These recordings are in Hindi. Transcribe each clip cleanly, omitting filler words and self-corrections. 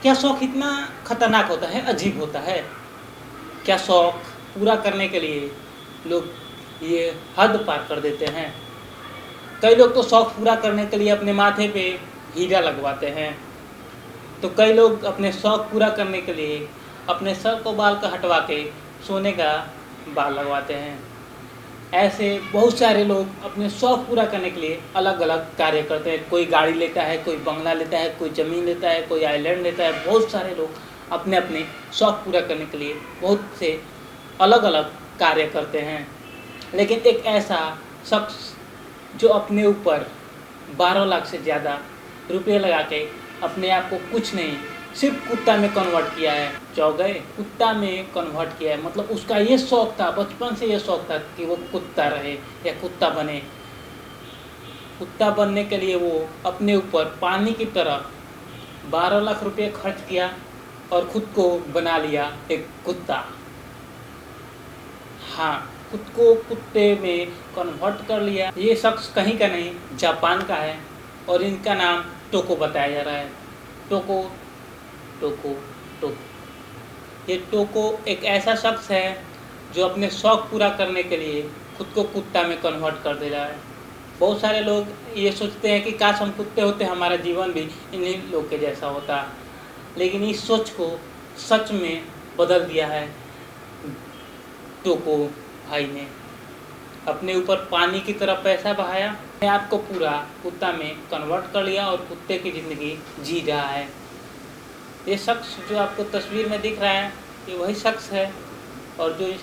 क्या शौक इतना खतरनाक होता है, अजीब होता है? क्या शौक पूरा करने के लिए लोग ये हद पार कर देते हैं? कई लोग तो शौक पूरा करने के लिए अपने माथे पे हीरा लगवाते हैं, तो कई लोग अपने शौक पूरा करने के लिए अपने सर को बाल का हटवा के सोने का बाल लगवाते हैं। ऐसे बहुत सारे लोग अपने शौक पूरा करने के लिए अलग-अलग कार्य करते हैं। कोई गाड़ी लेता है, कोई बंगला लेता है, कोई ज़मीन लेता है, कोई आइलैंड लेता है। बहुत सारे लोग अपने-अपने शौक पूरा करने के लिए बहुत से अलग-अलग कार्य करते हैं। लेकिन एक ऐसा शख्स जो अपने ऊपर 12 लाख से ज़्यादा रुपये लगा के अपने आप को कुछ नहीं, सिर्फ कुत्ता में कन्वर्ट किया है। चौगए कुत्ता में कन्वर्ट किया है, मतलब उसका ये शौक था, बचपन से ये शौक था कि वो कुत्ता रहे या कुत्ता बने। कुत्ता बनने के लिए वो अपने ऊपर पानी की तरह 12 लाख रुपये खर्च किया और खुद को बना लिया एक कुत्ता। हाँ, खुद को कुत्ते में कन्वर्ट कर लिया। ये शख्स कहीं का नहीं, जापान का है और इनका नाम टोको बताया जा रहा है। टोको टोको टोको ये टोको एक ऐसा शख्स है जो अपने शौक पूरा करने के लिए खुद को कुत्ता में कन्वर्ट कर दे रहा है। बहुत सारे लोग ये सोचते हैं कि काश हम कुत्ते होते, हमारा जीवन भी इन्हीं लोग के जैसा होता, लेकिन इस सोच को सच में बदल दिया है टोको भाई ने। अपने ऊपर पानी की तरह पैसा बहाया, अपने आप को पूरा कुत्ता में कन्वर्ट कर लिया और कुत्ते की ज़िंदगी जी रहा है। ये शख्स जो आपको तस्वीर में दिख रहा है, ये वही शख्स है, और जो इस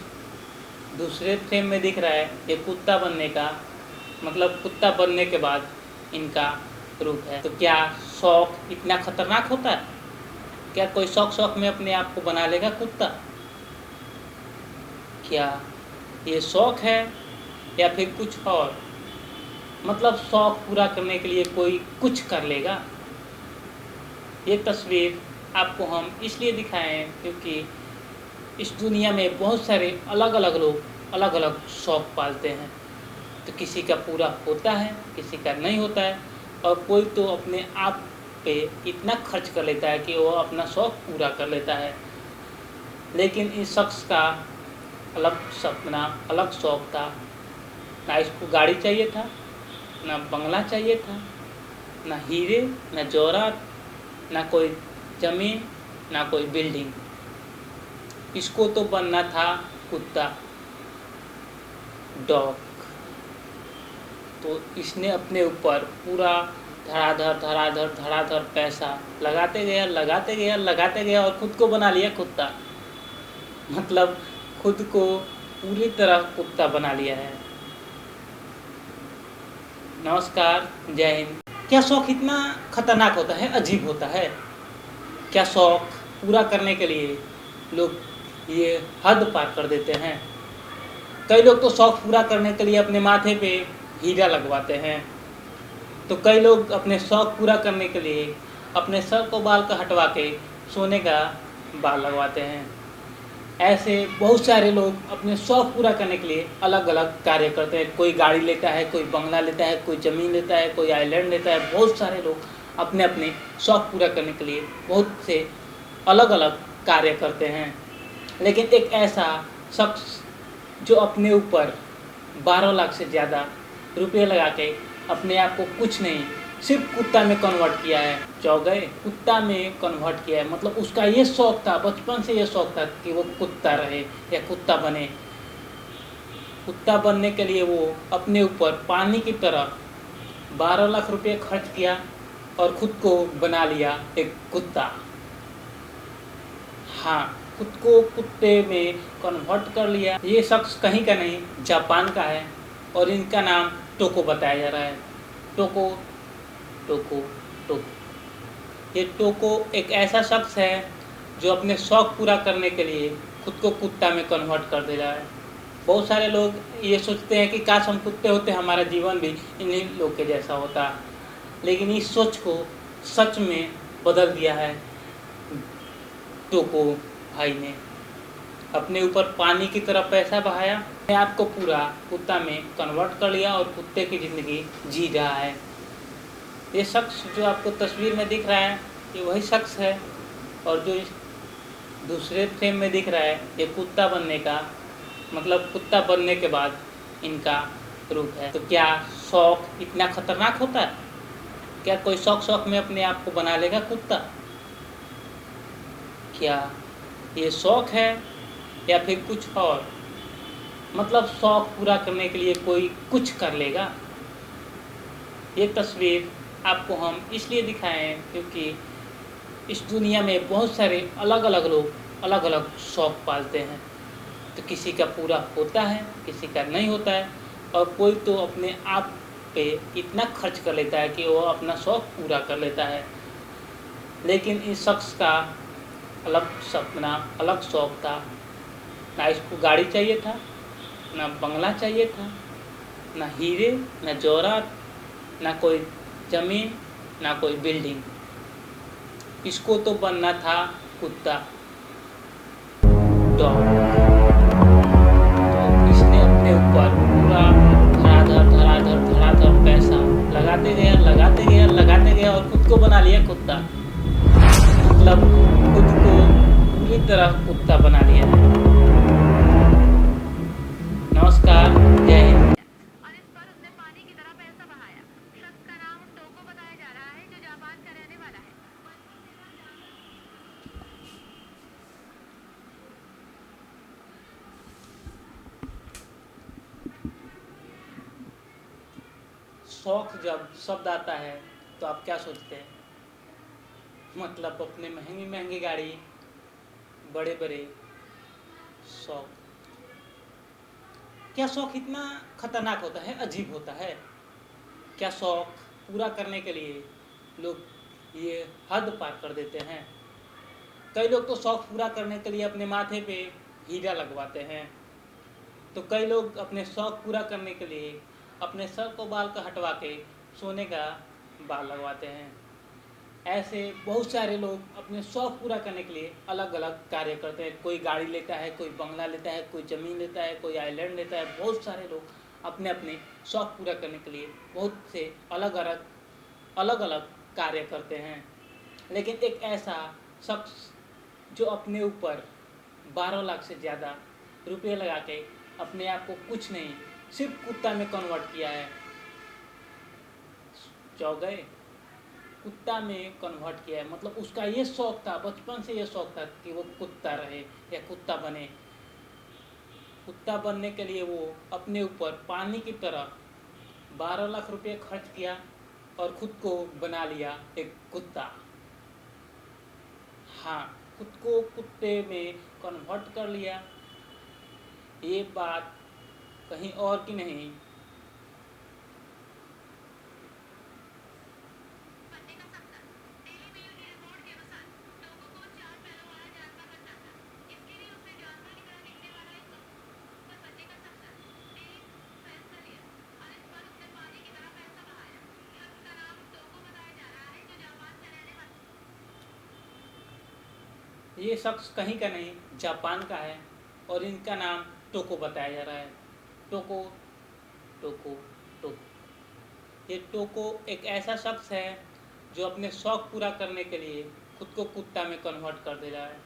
दूसरे फ्रेम में दिख रहा है, ये कुत्ता बनने का मतलब कुत्ता बनने के बाद इनका रूप है। तो क्या शौक इतना खतरनाक होता है? क्या कोई शौक में अपने आप को बना लेगा कुत्ता? क्या ये शौक है या फिर कुछ और? मतलब शौक पूरा करने के लिए कोई कुछ कर लेगा। ये तस्वीर आपको हम इसलिए दिखाए हैं क्योंकि इस दुनिया में बहुत सारे अलग-अलग लोग अलग-अलग शौक पालते हैं। तो किसी का पूरा होता है, किसी का नहीं होता है, और कोई तो अपने आप पे इतना खर्च कर लेता है कि वो अपना शौक पूरा कर लेता है। लेकिन इस शख्स का अलग सपना, अलग शौक था। ना इसको गाड़ी चाहिए था, ना बंगला चाहिए था, ना हीरे, ना जवाहरात, ना कोई ज़मीन, ना कोई बिल्डिंग। इसको तो बनना था कुत्ता, डॉग। तो इसने अपने ऊपर पूरा धड़ाधड़ पैसा लगाते गया और खुद को बना लिया कुत्ता। मतलब खुद को पूरी तरह कुत्ता बना लिया है। नमस्कार, जय हिंद। क्या शौक इतना खतरनाक होता है, अजीब होता है? क्या शौक पूरा करने के लिए लोग ये हद पार कर देते हैं? कई लोग तो शौक पूरा करने के लिए अपने माथे पे हीरा लगवाते हैं, तो कई लोग अपने शौक पूरा करने के लिए अपने सर को बाल का हटवा के सोने का बाल लगवाते हैं। ऐसे बहुत सारे लोग अपने शौक पूरा करने के लिए अलग-अलग कार्य करते हैं। कोई गाड़ी लेता है, कोई बंगला लेता है, कोई ज़मीन लेता है, कोई आइलैंड लेता है। बहुत सारे लोग अपने-अपने शौक पूरा करने के लिए बहुत से अलग-अलग कार्य करते हैं। लेकिन एक ऐसा शख्स जो अपने ऊपर 12 लाख से ज़्यादा रुपये लगा के अपने आप को कुछ नहीं, सिर्फ कुत्ता में कन्वर्ट किया है। चौगए कुत्ता में कन्वर्ट किया है, मतलब उसका ये शौक था, बचपन से ये शौक था कि वो कुत्ता रहे या कुत्ता बने। कुत्ता बनने के लिए वो अपने ऊपर पानी की तरह 12 लाख रुपये खर्च किया और खुद को बना लिया एक कुत्ता। हाँ, खुद को कुत्ते में कन्वर्ट कर लिया। ये शख्स कहीं का नहीं, जापान का है और इनका नाम टोको बताया जा रहा है। टोको टोको टोको ये टोको एक ऐसा शख्स है जो अपने शौक पूरा करने के लिए खुद को कुत्ता में कन्वर्ट कर दे रहा है। बहुत सारे लोग ये सोचते हैं कि काश हम कुत्ते होते, हमारा जीवन भी इन्हीं लोग के जैसा होता, लेकिन इस सोच को सच में बदल दिया है टोको भाई ने। अपने ऊपर पानी की तरह पैसा बहाया, अपने आप को पूरा कुत्ता में कन्वर्ट कर लिया और कुत्ते की ज़िंदगी जी रहा है। ये शख्स जो आपको तस्वीर में दिख रहा है, ये वही शख्स है, और जो इस दूसरे फ्रेम में दिख रहा है ये कुत्ता बनने का मतलब कुत्ता बनने के बाद इनका रूप है। तो क्या शौक इतना खतरनाक होता है? क्या कोई शौक में अपने आप को बना लेगा कुत्ता? क्या ये शौक है या फिर कुछ और? मतलब शौक पूरा करने के लिए कोई कुछ कर लेगा। ये तस्वीर आपको हम इसलिए दिखाए हैं क्योंकि इस दुनिया में बहुत सारे अलग अलग लोग अलग अलग शौक पालते हैं। तो किसी का पूरा होता है, किसी का नहीं होता है, और कोई तो अपने आप पे इतना खर्च कर लेता है कि वो अपना शौक पूरा कर लेता है। लेकिन इस शख्स का अलग सपना, अलग शौक था। ना इसको गाड़ी चाहिए था, ना बंगला चाहिए था, ना हीरे, ना जवाहरात, ना कोई ज़मीन, ना कोई बिल्डिंग। इसको तो बनना था कुत्ता, डॉग। तो इसने अपने ऊपर पूरा धड़ाधड़ पैसा लगाते गया और खुद को बना लिया कुत्ता। मतलब खुद को पूरी तरह कुत्ता बना लिया है। नमस्कार, जय हिंद। और इस पर उसने पानी की तरह पैसा बहाया। शख्स का नाम टोको बताया जा रहा है जो जापान का रहने वाला है। शौक जब शब्द आता है तो आप क्या सोचते हैं? मतलब अपने महंगी गाड़ी, बड़े बड़े शौक। क्या शौक इतना खतरनाक होता है, अजीब होता है? क्या शौक पूरा करने के लिए लोग ये हद पार कर देते हैं? कई लोग तो शौक पूरा करने के लिए अपने माथे पे हीरा लगवाते हैं। तो कई लोग अपने शौक पूरा करने के लिए अपने सर को बाल का हटवा के सोने का बाल लगवाते हैं। ऐसे बहुत सारे लोग अपने शौक पूरा करने के लिए अलग अलग कार्य करते हैं। कोई गाड़ी लेता है, कोई बंगला लेता है, कोई ज़मीन लेता है, कोई आइलैंड लेता है। बहुत सारे लोग अपने अपने शौक पूरा करने के लिए बहुत से अलग अलग कार्य करते हैं। लेकिन एक ऐसा शख्स जो अपने ऊपर 12 लाख से ज़्यादा रुपये लगा के अपने आप को कुछ नहीं, सिर्फ कुत्ता में कन्वर्ट किया है। गए कुत्ता में कन्वर्ट किया है। मतलब उसका ये शौक था, बचपन से ये शौक था कि वो कुत्ता रहे या कुत्ता बने। कुत्ता बनने के लिए वो अपने ऊपर पानी की तरह 12 लाख रुपये खर्च किया और खुद को बना लिया एक कुत्ता। हाँ, खुद को कुत्ते में कन्वर्ट कर लिया। ये बात कहीं और की नहीं, बनने का सपना। डेली मेल की रिपोर्ट के अनुसार टोको को 4 पैरों वाला जानवर बनना था। इसके लिए उसने जानवर की तरह दिखने वाला एक पर बनने का सपना। एक फैसला लिया और इस पर उसने पानी की तरह पैसा बहाया। शख्स का नाम टोको बताया जा रहा है जो जापान का रहने वाला ये शख्स कहीं का नहीं, जापान का है और इनका नाम टोको बताया जा रहा है। टोको टोको टोको। ये टोको एक ऐसा शख्स है जो अपने शौक पूरा करने के लिए खुद को कुत्ता में कन्वर्ट कर दे रहा है।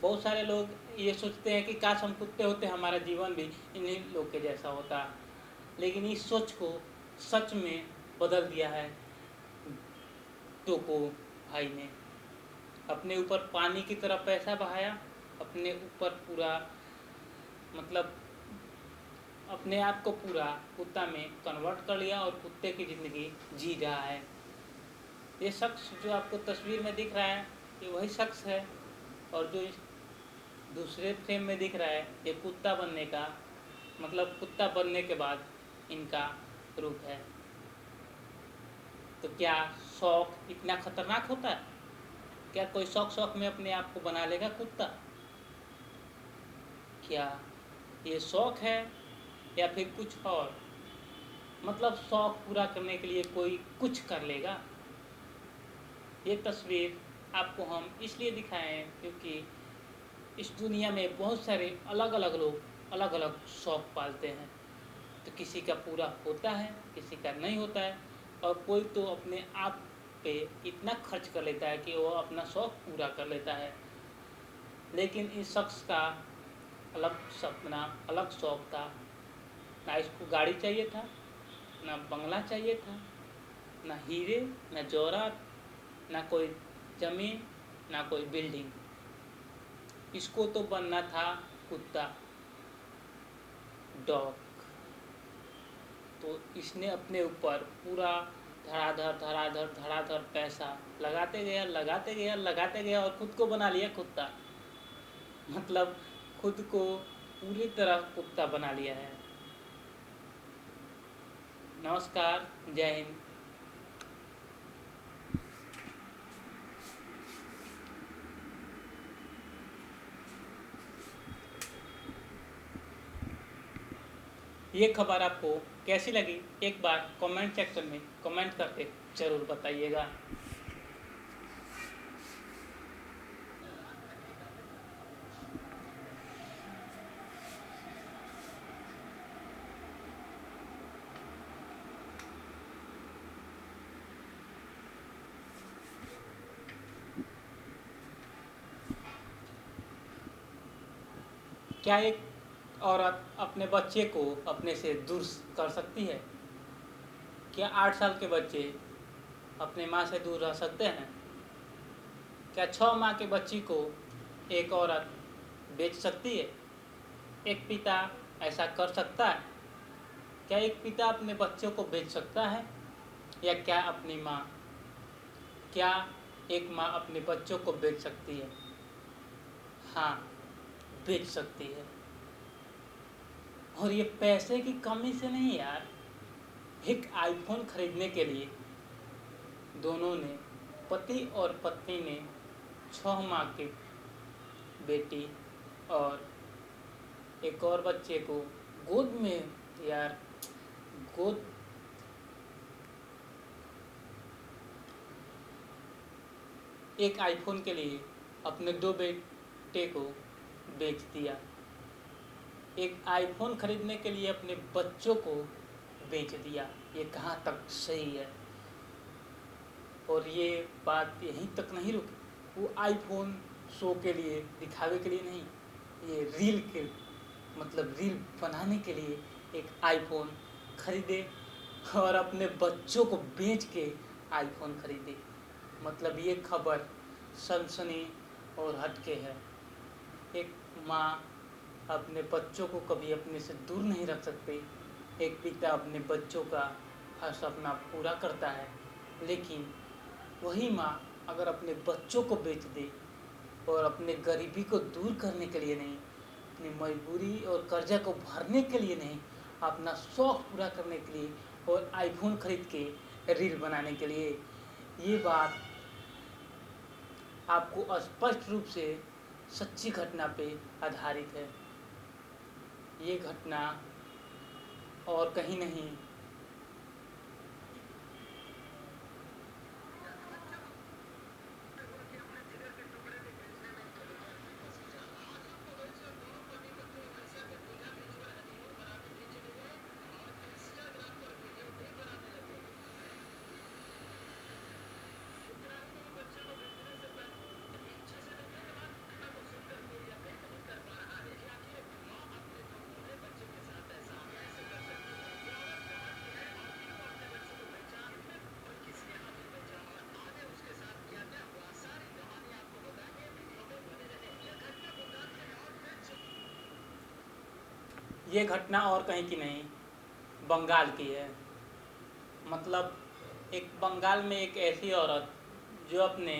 बहुत सारे लोग ये सोचते हैं कि काश हम कुत्ते होते, हमारा जीवन भी इन्हीं लोग के जैसा होता। लेकिन इस सोच को सच में बदल दिया है टोको भाई ने। अपने ऊपर पानी की तरह पैसा बहाया, अपने ऊपर पूरा मतलब अपने आप को पूरा कुत्ता में कन्वर्ट कर लिया और कुत्ते की ज़िंदगी जी रहा है। ये शख्स जो आपको तस्वीर में दिख रहा है ये वही शख्स है, और जो इस दूसरे फ्रेम में दिख रहा है ये कुत्ता बनने का मतलब कुत्ता बनने के बाद इनका रूप है। तो क्या शौक इतना खतरनाक होता है? क्या कोई शौक में अपने आप को बना लेगा कुत्ता? क्या ये शौक है या फिर कुछ और? मतलब शौक पूरा करने के लिए कोई कुछ कर लेगा। ये तस्वीर आपको हम इसलिए दिखाए हैं क्योंकि इस दुनिया में बहुत सारे अलग अलग लोग अलग अलग शौक पालते हैं। तो किसी का पूरा होता है, किसी का नहीं होता है, और कोई तो अपने आप पे इतना खर्च कर लेता है कि वो अपना शौक पूरा कर लेता है। लेकिन इस शख्स का अलग सपना, अलग शौक था। ना इसको गाड़ी चाहिए था, ना बंगला चाहिए था, ना हीरे, ना जवाहरात, ना कोई ज़मीन, ना कोई बिल्डिंग। इसको तो बनना था कुत्ता, डॉग। तो इसने अपने ऊपर पूरा धड़ाधड़ धड़ाधड़ धड़ाधड़ पैसा लगाते गया, लगाते गया, लगाते गया और खुद को बना लिया कुत्ता। मतलब खुद को पूरी तरह कुत्ता बना लिया है। नमस्कार, जय हिंद। ये खबर आपको कैसी लगी, एक बार कमेंट सेक्शन में कमेंट करके ज़रूर बताइएगा। क्या एक औरत अपने बच्चे को अपने से दूर कर सकती है? क्या 8 साल के बच्चे अपने माँ से दूर रह सकते हैं? क्या 6 माह के बच्ची को एक औरत बेच सकती है? एक पिता ऐसा कर सकता है? क्या एक पिता अपने बच्चों को बेच सकता है? या क्या अपनी माँ, क्या एक माँ अपने बच्चों को बेच सकती है? हाँ, बेच सकती है। और ये पैसे की कमी से नहीं यार, एक आईफोन खरीदने के लिए दोनों ने, पति और पत्नी ने 6 माह की बेटी और एक और बच्चे को गोद में, यार गोद, एक आईफोन के लिए अपने 2 बेटे को बेच दिया। एक आईफोन खरीदने के लिए अपने बच्चों को बेच दिया। ये कहाँ तक सही है? और ये बात यहीं तक नहीं रुकी, वो आईफोन शो के लिए, दिखावे के लिए नहीं, ये रील के, मतलब रील बनाने के लिए एक आईफोन खरीदे और अपने बच्चों को बेच के आईफोन खरीदे। मतलब ये खबर सनसनी और हटके है। एक माँ अपने बच्चों को कभी अपने से दूर नहीं रख सकती। एक पिता अपने बच्चों का हर सपना पूरा करता है, लेकिन वही माँ अगर अपने बच्चों को बेच दे और अपने गरीबी को दूर करने के लिए नहीं, अपनी मजबूरी और कर्जा को भरने के लिए नहीं, अपना शौक़ पूरा करने के लिए और आईफोन खरीद के रील बनाने के लिए, ये बात आपको स्पष्ट रूप से सच्ची घटना पे आधारित है। ये घटना और कहीं नहीं, ये घटना और कहीं की नहीं, बंगाल की है। मतलब एक बंगाल में एक ऐसी औरत जो अपने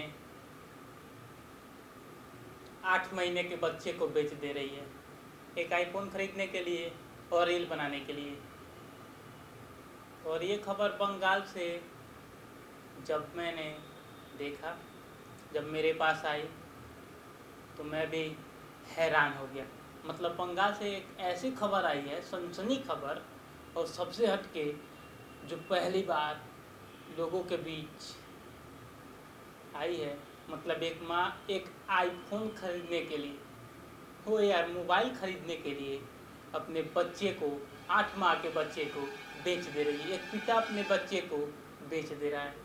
8 महीने के बच्चे को बेच दे रही है एक आईफोन खरीदने के लिए और रील बनाने के लिए। और ये खबर बंगाल से जब मैंने देखा, जब मेरे पास आई, तो मैं भी हैरान हो गया। मतलब बंगाल से एक ऐसी खबर आई है, सनसनी खबर, और सबसे हटके, जो पहली बार लोगों के बीच आई है। मतलब एक माँ एक आईफोन खरीदने के लिए, हो यार, मोबाइल खरीदने के लिए अपने बच्चे को, 8 माह के बच्चे को बेच दे रही है। एक पिता अपने बच्चे को बेच दे रहा है।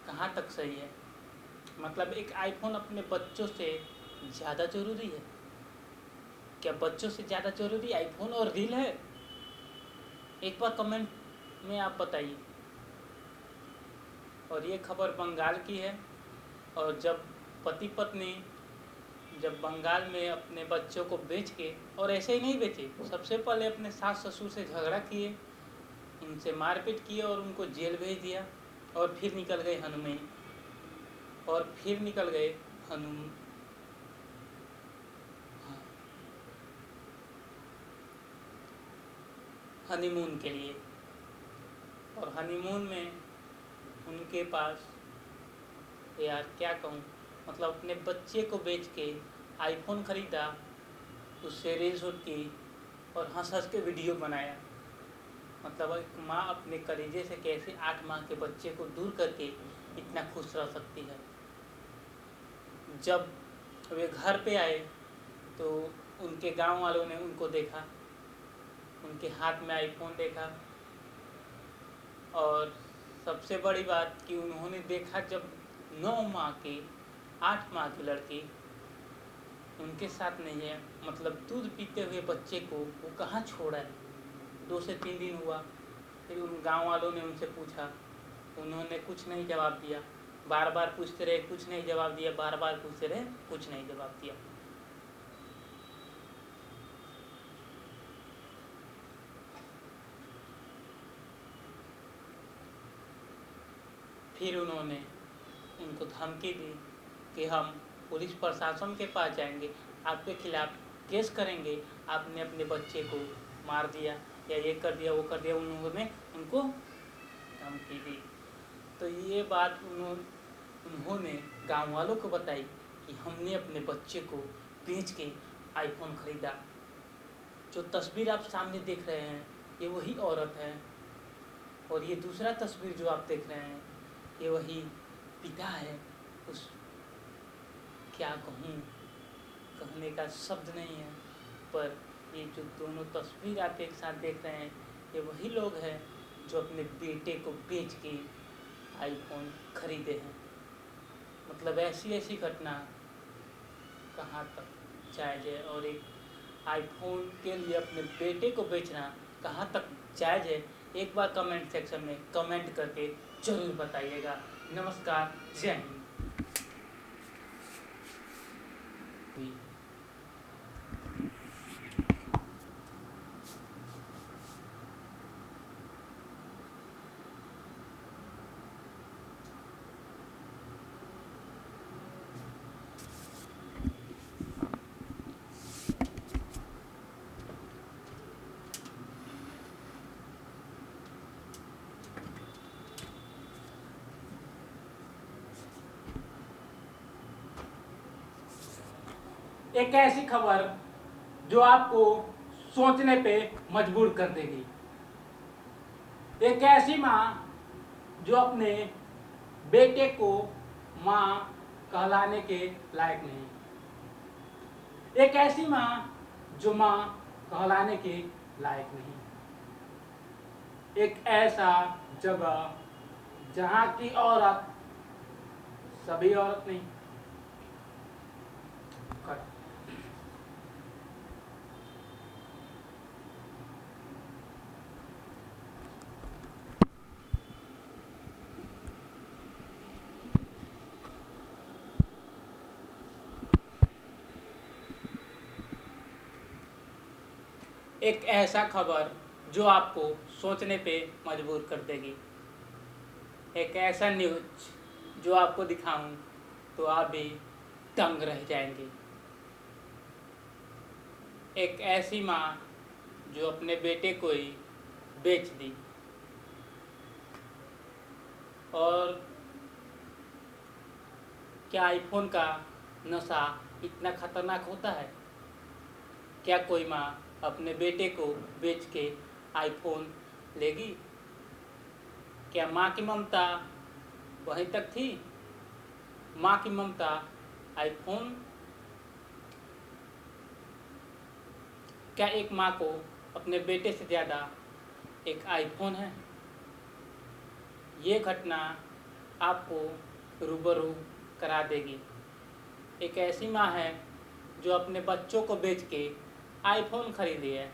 कहाँ तक सही है? मतलब एक आईफोन अपने बच्चों से ज़्यादा ज़रूरी है? क्या बच्चों से ज़्यादा ज़रूरी आईफोन और रील है? एक बार कमेंट में आप बताइए। और ये खबर बंगाल की है। और जब पति पत्नी जब बंगाल में अपने बच्चों को बेच के, और ऐसे ही नहीं बेचे, सबसे पहले अपने सास ससुर से झगड़ा किए, उनसे मारपीट किए और उनको जेल भेज दिया, और फिर निकल गए हनुम हनीमून के लिए। और हनीमून में उनके पास, यार क्या कहूँ, मतलब अपने बच्चे को बेच के आईफोन ख़रीदा, उससे रील शूट की और हंस हंस के वीडियो बनाया। मतलब एक माँ अपने कलेजे से कैसे 8 माह के बच्चे को दूर करके इतना खुश रह सकती है। जब वे घर पे आए तो उनके गांव वालों ने उनको देखा, उनके हाथ में आईफोन देखा, और सबसे बड़ी बात कि उन्होंने देखा जब 9 माह की 8 माह की लड़की उनके साथ नहीं है, मतलब दूध पीते हुए बच्चे को वो कहाँ छोड़ा है। 2 से 3 दिन हुआ, फिर उन गांव वालों ने उनसे पूछा, उन्होंने कुछ नहीं जवाब दिया। बार बार पूछते रहे, कुछ नहीं जवाब दिया, बार बार पूछते रहे, कुछ नहीं जवाब दिया। फिर उन्होंने उनको धमकी दी कि हम पुलिस प्रशासन के पास जाएंगे, आपके खिलाफ केस करेंगे, आपने अपने बच्चे को मार दिया या ये कर दिया वो कर दिया। उन्होंने उनको धमकी दी। तो ये बात उन्होंने गांव वालों को बताई कि हमने अपने बच्चे को बेच के आईफोन ख़रीदा। जो तस्वीर आप सामने देख रहे हैं ये वही औरत है, और ये दूसरा तस्वीर जो आप देख रहे हैं ये वही पिता है। उस क्या कहूँ, कहने का शब्द नहीं है, पर ये जो दोनों तस्वीर आप एक साथ देख रहे हैं ये वही लोग हैं जो अपने बेटे को बेच के आईफोन खरीदे हैं। मतलब ऐसी घटना कहाँ तक जायज़ है, और एक आईफोन के लिए अपने बेटे को बेचना कहाँ तक जायज़ है? एक बार कमेंट सेक्शन में कमेंट करके ज़रूर बताइएगा। नमस्कार, जय हिंद। एक ऐसी खबर जो आपको सोचने पे मजबूर कर देगी। एक ऐसी माँ जो अपने बेटे को माँ कहलाने के लायक नहीं। एक ऐसी माँ जो माँ कहलाने के लायक नहीं। एक ऐसा जगह जहाँ की औरत सभी औरत नहीं। एक ऐसा खबर जो आपको सोचने पे मजबूर कर देगी। एक ऐसा न्यूज जो आपको दिखाऊं तो आप भी दंग रह जाएंगे। एक ऐसी माँ जो अपने बेटे को ही बेच दी। और क्या आईफोन का नशा इतना खतरनाक होता है? क्या कोई माँ अपने बेटे को बेच के आईफोन लेगी? क्या माँ की ममता वहीं तक थी? माँ की ममता आईफोन? क्या एक माँ को अपने बेटे से ज़्यादा एक आईफोन है? ये घटना आपको रूबरू करा देगी। एक ऐसी माँ है जो अपने बच्चों को बेच के आईफोन खरीदी है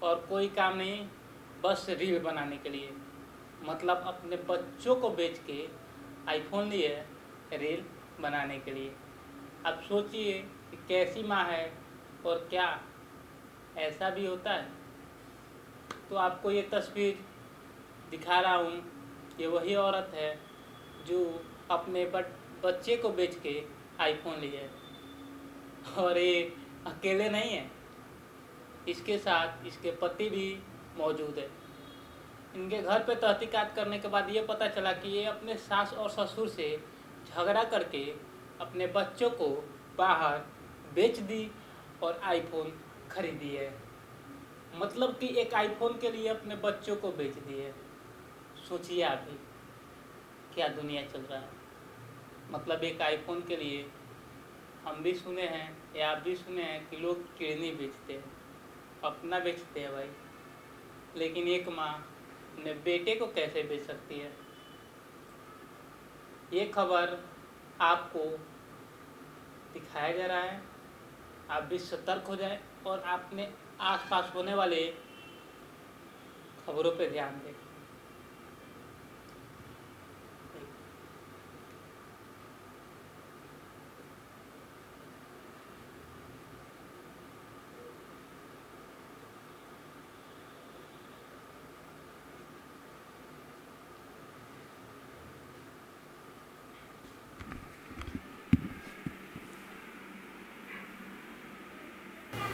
और कोई काम नहीं, बस रील बनाने के लिए। मतलब अपने बच्चों को बेच के आईफोन लिए है रील बनाने के लिए। अब सोचिए कि कैसी माँ है और क्या ऐसा भी होता है। तो आपको ये तस्वीर दिखा रहा हूँ, ये वही औरत है जो अपने बच्चे को बेच के आईफोन लिए है। और ये अकेले नहीं है, इसके साथ इसके पति भी मौजूद है। इनके घर पे तहकीकात करने के बाद ये पता चला कि ये अपने सास और ससुर से झगड़ा करके अपने बच्चों को बाहर बेच दी और आईफोन खरीदी है। मतलब कि एक आईफोन के लिए अपने बच्चों को बेच दी है। सोचिए आप ही क्या दुनिया चल रहा है। मतलब एक आईफोन के लिए हम भी सुने हैं या आप भी सुने हैं कि लोग किडनी बेचते हैं, अपना बेचते हैं भाई। लेकिन एक माँ अपने बेटे को कैसे बेच सकती है? ये खबर आपको दिखाया जा रहा है, आप भी सतर्क हो जाए और अपने आसपास होने वाले खबरों पे ध्यान दें।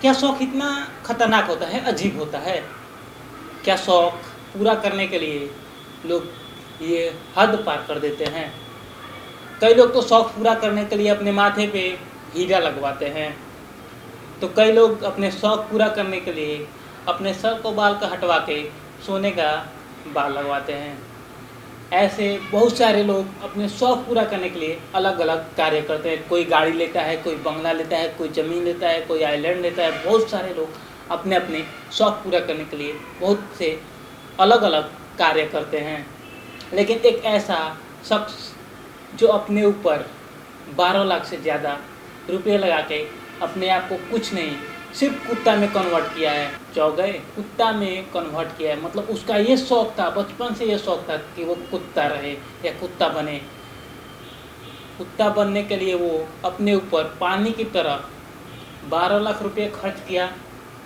क्या शौक इतना खतरनाक होता है, अजीब होता है? क्या शौक पूरा करने के लिए लोग ये हद पार कर देते हैं। कई लोग तो शौक पूरा करने के लिए अपने माथे पे हीरा लगवाते हैं, तो कई लोग अपने शौक पूरा करने के लिए अपने सर को बाल का हटवा के सोने का बाल लगवाते हैं। ऐसे बहुत सारे लोग अपने शौक पूरा करने के लिए अलग अलग कार्य करते हैं। कोई गाड़ी लेता है, कोई बंगला लेता है, कोई ज़मीन लेता है, कोई आइलैंड लेता है। बहुत सारे लोग अपने अपने शौक पूरा करने के लिए बहुत से अलग अलग कार्य करते हैं। लेकिन एक ऐसा शख्स जो अपने ऊपर 12 लाख से ज़्यादा रुपये लगा के अपने आप को कुछ नहीं सिर्फ कुत्ता में कन्वर्ट किया है, चौगए कुत्ता में कन्वर्ट किया है। मतलब उसका ये शौक था, बचपन से ये शौक था कि वो कुत्ता रहे या कुत्ता बने। कुत्ता बनने के लिए वो अपने ऊपर पानी की तरह 12 लाख रुपये खर्च किया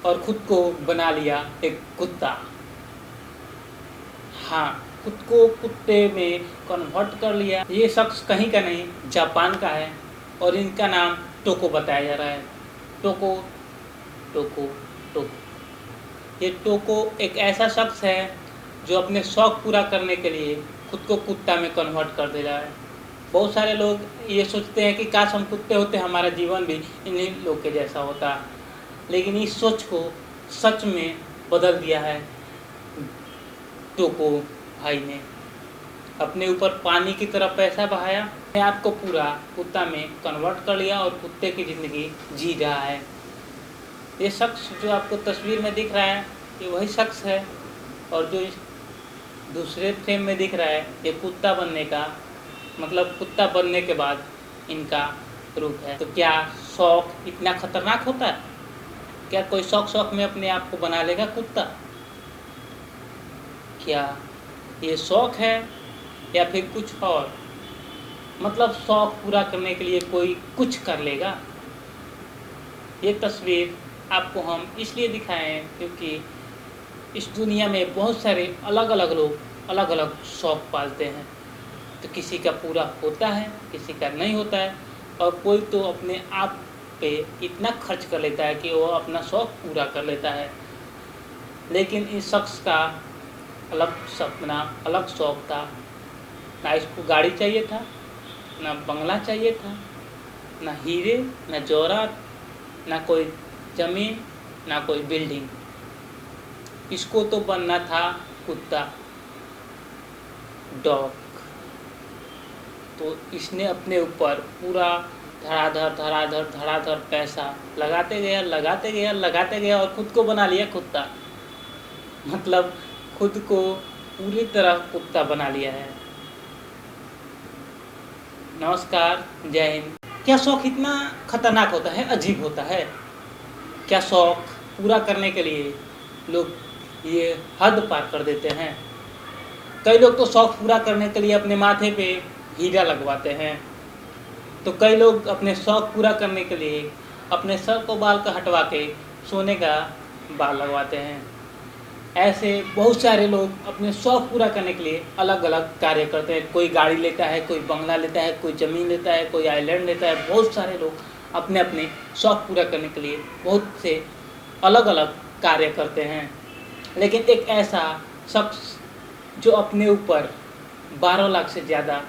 और खुद को बना लिया एक कुत्ता। हाँ, खुद को कुत्ते में कन्वर्ट कर लिया। ये शख्स कहीं का नहीं, जापान का है और इनका नाम टोको बताया जा रहा है। टोको टोको टोको ये टोको एक ऐसा शख्स है जो अपने शौक पूरा करने के लिए खुद को कुत्ता में कन्वर्ट कर दे रहा है। बहुत सारे लोग ये सोचते हैं कि काश हम कुत्ते होते, हमारा जीवन भी इन्हीं लोग के जैसा होता। लेकिन इस सोच को सच में बदल दिया है टोको भाई ने। अपने ऊपर पानी की तरह पैसा बहाया, अपने आप को पूरा कुत्ता में कन्वर्ट कर लिया और कुत्ते की ज़िंदगी जी रहा है। ये शख्स जो आपको तस्वीर में दिख रहा है, ये वही शख्स है। और जो इस दूसरे फ्रेम में दिख रहा है, ये कुत्ता बनने का मतलब कुत्ता बनने के बाद इनका रूप है। तो क्या शौक इतना खतरनाक होता है? क्या कोई शौक में अपने आप को बना लेगा कुत्ता? क्या ये शौक है या फिर कुछ और? मतलब शौक पूरा करने के लिए कोई कुछ कर लेगा। ये तस्वीर आपको हम इसलिए दिखाए हैं क्योंकि इस दुनिया में बहुत सारे अलग अलग लोग अलग अलग शौक पालते हैं। तो किसी का पूरा होता है, किसी का नहीं होता है, और कोई तो अपने आप पे इतना खर्च कर लेता है कि वो अपना शौक पूरा कर लेता है। लेकिन इस शख्स का अलग सपना, अलग शौक था। ना इसको गाड़ी चाहिए था, ना बंगला चाहिए था, ना हीरे, ना जवाहरात, ना कोई ज़मीन, ना कोई बिल्डिंग। इसको तो बनना था कुत्ता, डॉग। तो इसने अपने ऊपर पूरा धड़ाधड़ पैसा लगाते गया और खुद को बना लिया कुत्ता। मतलब खुद को पूरी तरह कुत्ता बना लिया है। नमस्कार, जय हिंद। क्या शौक इतना खतरनाक होता है, अजीब होता है? क्या शौक पूरा करने के लिए लोग ये हद पार कर देते हैं? कई लोग तो शौक पूरा करने के लिए अपने माथे पे हीरा लगवाते हैं, तो कई लोग अपने शौक पूरा करने के लिए अपने सर को बाल का हटवा के सोने का बाल लगवाते हैं। ऐसे बहुत सारे लोग अपने शौक पूरा करने के लिए अलग अलग कार्य करते हैं। कोई गाड़ी लेता है, कोई बंगला लेता है, कोई ज़मीन लेता है, कोई आइलैंड लेता है। बहुत सारे लोग अपने अपने शौक पूरा करने के लिए बहुत से अलग अलग कार्य करते हैं। लेकिन एक ऐसा शख्स जो अपने ऊपर 12 लाख से ज़्यादा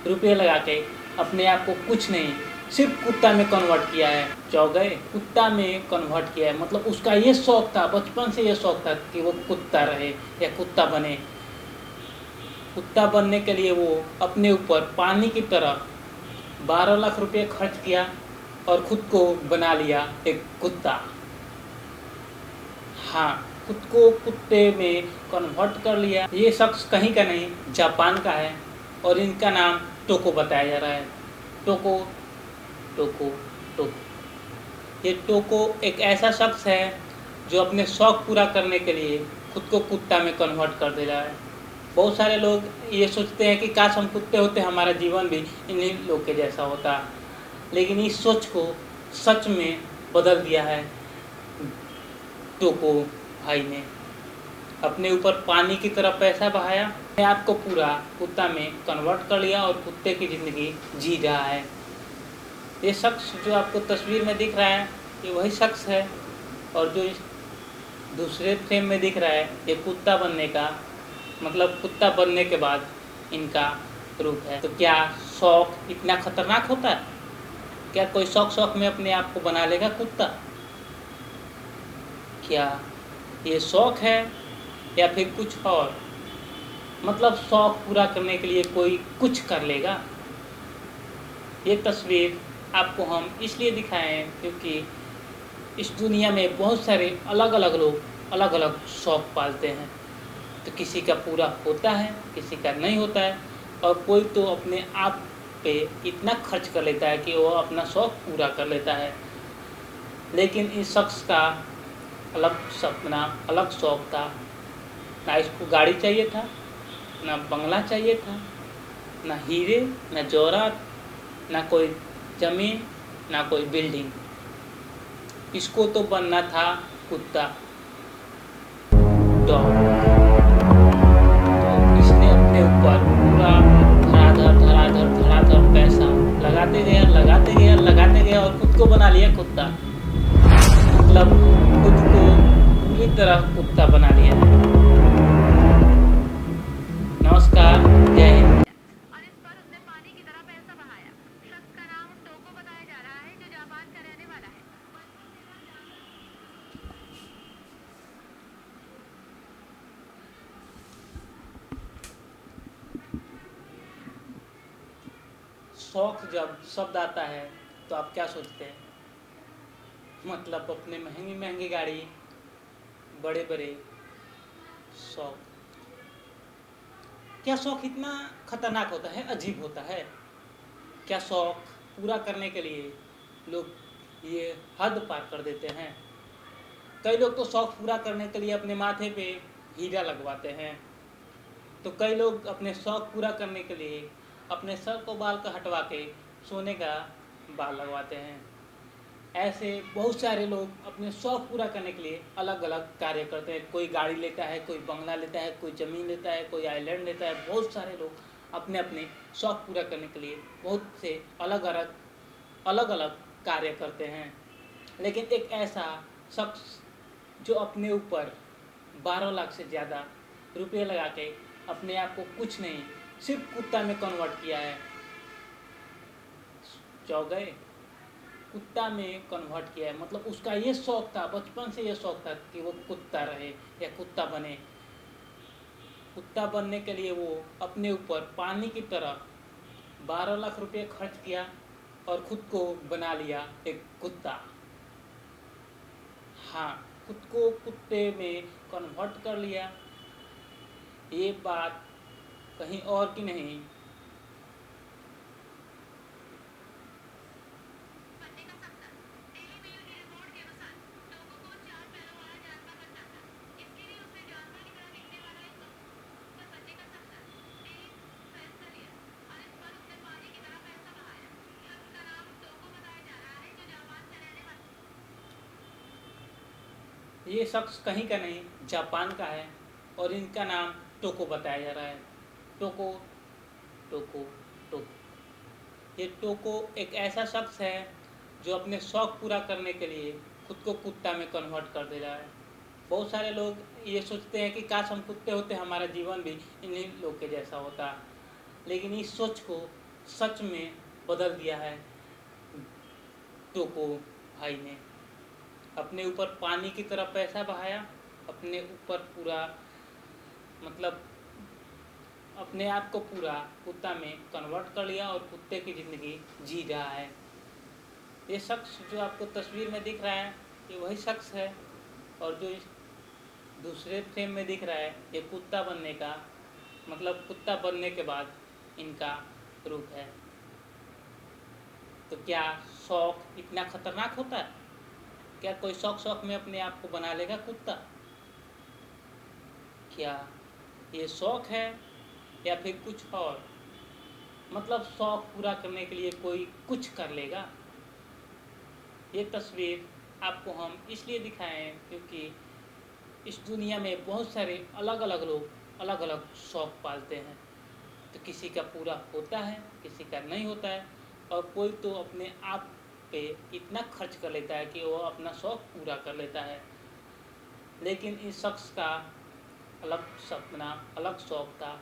रुपये लगा के अपने आप को कुछ नहीं सिर्फ कुत्ता में कन्वर्ट किया है। गए कुत्ता में कन्वर्ट किया है, मतलब उसका ये शौक था, बचपन से ये शौक था कि वो कुत्ता रहे या कुत्ता बने। कुत्ता बनने के लिए वो अपने ऊपर पानी की तरह 12 लाख रुपये खर्च किया और खुद को बना लिया एक कुत्ता। हाँ, खुद को कुत्ते में कन्वर्ट कर लिया। ये शख्स कहीं का नहीं, जापान का है और इनका नाम टोको बताया जा रहा है। टोको टोको टोको ये टोको एक ऐसा शख्स है जो अपने शौक पूरा करने के लिए खुद को कुत्ता में कन्वर्ट कर दे रहा है। बहुत सारे लोग ये सोचते हैं कि काश हम कुत्ते होते, हमारा जीवन भी इन्हीं लोग के जैसा होता, लेकिन इस सोच को सच में बदल दिया है टोको भाई ने। अपने ऊपर पानी की तरह पैसा बहाया, अपने आप को पूरा कुत्ता में कन्वर्ट कर लिया और कुत्ते की ज़िंदगी जी रहा है। ये शख्स जो आपको तस्वीर में दिख रहा है, ये वही शख्स है, और जो इस दूसरे फ्रेम में दिख रहा है, ये कुत्ता बनने का मतलब कुत्ता बनने के बाद इनका रूप है। तो क्या शौक इतना खतरनाक होता है? क्या कोई शौक में अपने आप को बना लेगा कुत्ता? क्या ये शौक है या फिर कुछ और? मतलब शौक पूरा करने के लिए कोई कुछ कर लेगा। ये तस्वीर आपको हम इसलिए दिखाए हैं क्योंकि इस दुनिया में बहुत सारे अलग अलग लोग अलग अलग शौक पालते हैं। तो किसी का पूरा होता है, किसी का नहीं होता है, और कोई तो अपने आप पे इतना खर्च कर लेता है कि वो अपना शौक पूरा कर लेता है। लेकिन इस शख्स का अलग सपना, अलग शौक था। ना इसको गाड़ी चाहिए था, ना बंगला चाहिए था, ना हीरे, ना जवाहरात, ना कोई ज़मीन, ना कोई बिल्डिंग। इसको तो बनना था कुत्ता, डॉग। तो इसने अपने ऊपर पूरा धड़ाधड़ पैसा लगाते गया और खुद को बना लिया कुत्ता। मतलब खुद को पूरी तरह कुत्ता बना लिया है। नमस्कार, जय हिंद। और इस पर उसने पानी की तरह पैसा बहाया। शख्स का नाम टोको बताया जा रहा है जो जापान का रहने वाला है। शौक जब शब्द आता है तो आप क्या सोचते हैं? मतलब अपने महंगी गाड़ी, बड़े बड़े शौक। क्या शौक इतना खतरनाक होता है, अजीब होता है? क्या शौक पूरा करने के लिए लोग ये हद पार कर देते हैं? कई लोग तो शौक पूरा करने के लिए अपने माथे पे हीरा लगवाते हैं, तो कई लोग अपने शौक पूरा करने के लिए अपने सर को बाल का हटवा के सोने का बाल लगवाते हैं। ऐसे बहुत सारे लोग अपने शौक पूरा करने के लिए अलग अलग कार्य करते हैं। कोई गाड़ी लेता है, कोई बंगला लेता है, कोई ज़मीन लेता है, कोई आइलैंड लेता है। बहुत सारे लोग अपने अपने शौक पूरा करने के लिए बहुत से अलग अलग कार्य करते हैं। लेकिन एक ऐसा शख्स जो अपने ऊपर 12 लाख से ज़्यादा रुपये लगा के अपने आप को कुछ नहीं सिर्फ कुत्ता में कन्वर्ट किया है। गए कुत्ता में कन्वर्ट किया है, मतलब उसका ये शौक था, बचपन से ये शौक था कि वो कुत्ता रहे या कुत्ता बने। कुत्ता बनने के लिए वो अपने ऊपर पानी की तरह 12 लाख रुपये खर्च किया और खुद को बना लिया एक कुत्ता। हाँ, खुद को कुत्ते में कन्वर्ट कर लिया। ये बात कहीं और की नहीं, ये शख्स कहीं का नहीं, जापान का है और इनका नाम टोको बताया जा रहा है। टोको टोको टोको। ये टोको एक ऐसा शख्स है जो अपने शौक़ पूरा करने के लिए खुद को कुत्ता में कन्वर्ट कर दे रहा है। बहुत सारे लोग ये सोचते हैं कि काश हम कुत्ते होते, हमारा जीवन भी इन्हीं लोग के जैसा होता, लेकिन इस सोच को सच में बदल दिया है टोको भाई ने। अपने ऊपर पानी की तरह पैसा बहाया, अपने ऊपर पूरा मतलब अपने आप को पूरा कुत्ता में कन्वर्ट कर लिया और कुत्ते की ज़िंदगी जी रहा है। ये शख्स जो आपको तस्वीर में दिख रहा है, ये वही शख्स है, और जो इस दूसरे फ्रेम में दिख रहा है, ये कुत्ता बनने का मतलब कुत्ता बनने के बाद इनका रूप है। तो क्या शौक़ इतना खतरनाक होता है? क्या कोई शौक़ में अपने आप को बना लेगा कुत्ता? क्या ये शौक़ है या फिर कुछ और? मतलब शौक़ पूरा करने के लिए कोई कुछ कर लेगा। ये तस्वीर आपको हम इसलिए दिखाए हैं क्योंकि इस दुनिया में बहुत सारे अलग अलग लोग अलग अलग शौक़ पालते हैं। तो किसी का पूरा होता है, किसी का नहीं होता है, और कोई तो अपने आप पे इतना खर्च कर लेता है कि वो अपना शौक़ पूरा कर लेता है। लेकिन इस शख्स का अलग सपना, अलग शौक़ था।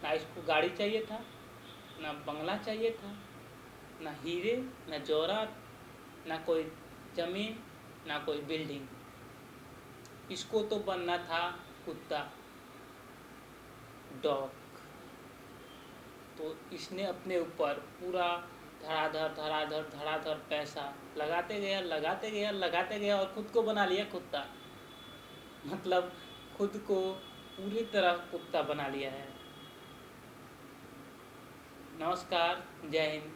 ना इसको गाड़ी चाहिए था, ना बंगला चाहिए था, ना हीरे, ना जवाहरात, ना कोई ज़मीन, ना कोई बिल्डिंग। इसको तो बनना था कुत्ता, डॉग। तो इसने अपने ऊपर पूरा धड़ाधड़ पैसा लगाते गया और खुद को बना लिया कुत्ता। मतलब खुद को पूरी तरह कुत्ता बना लिया है। नमस्कार, जय हिंद।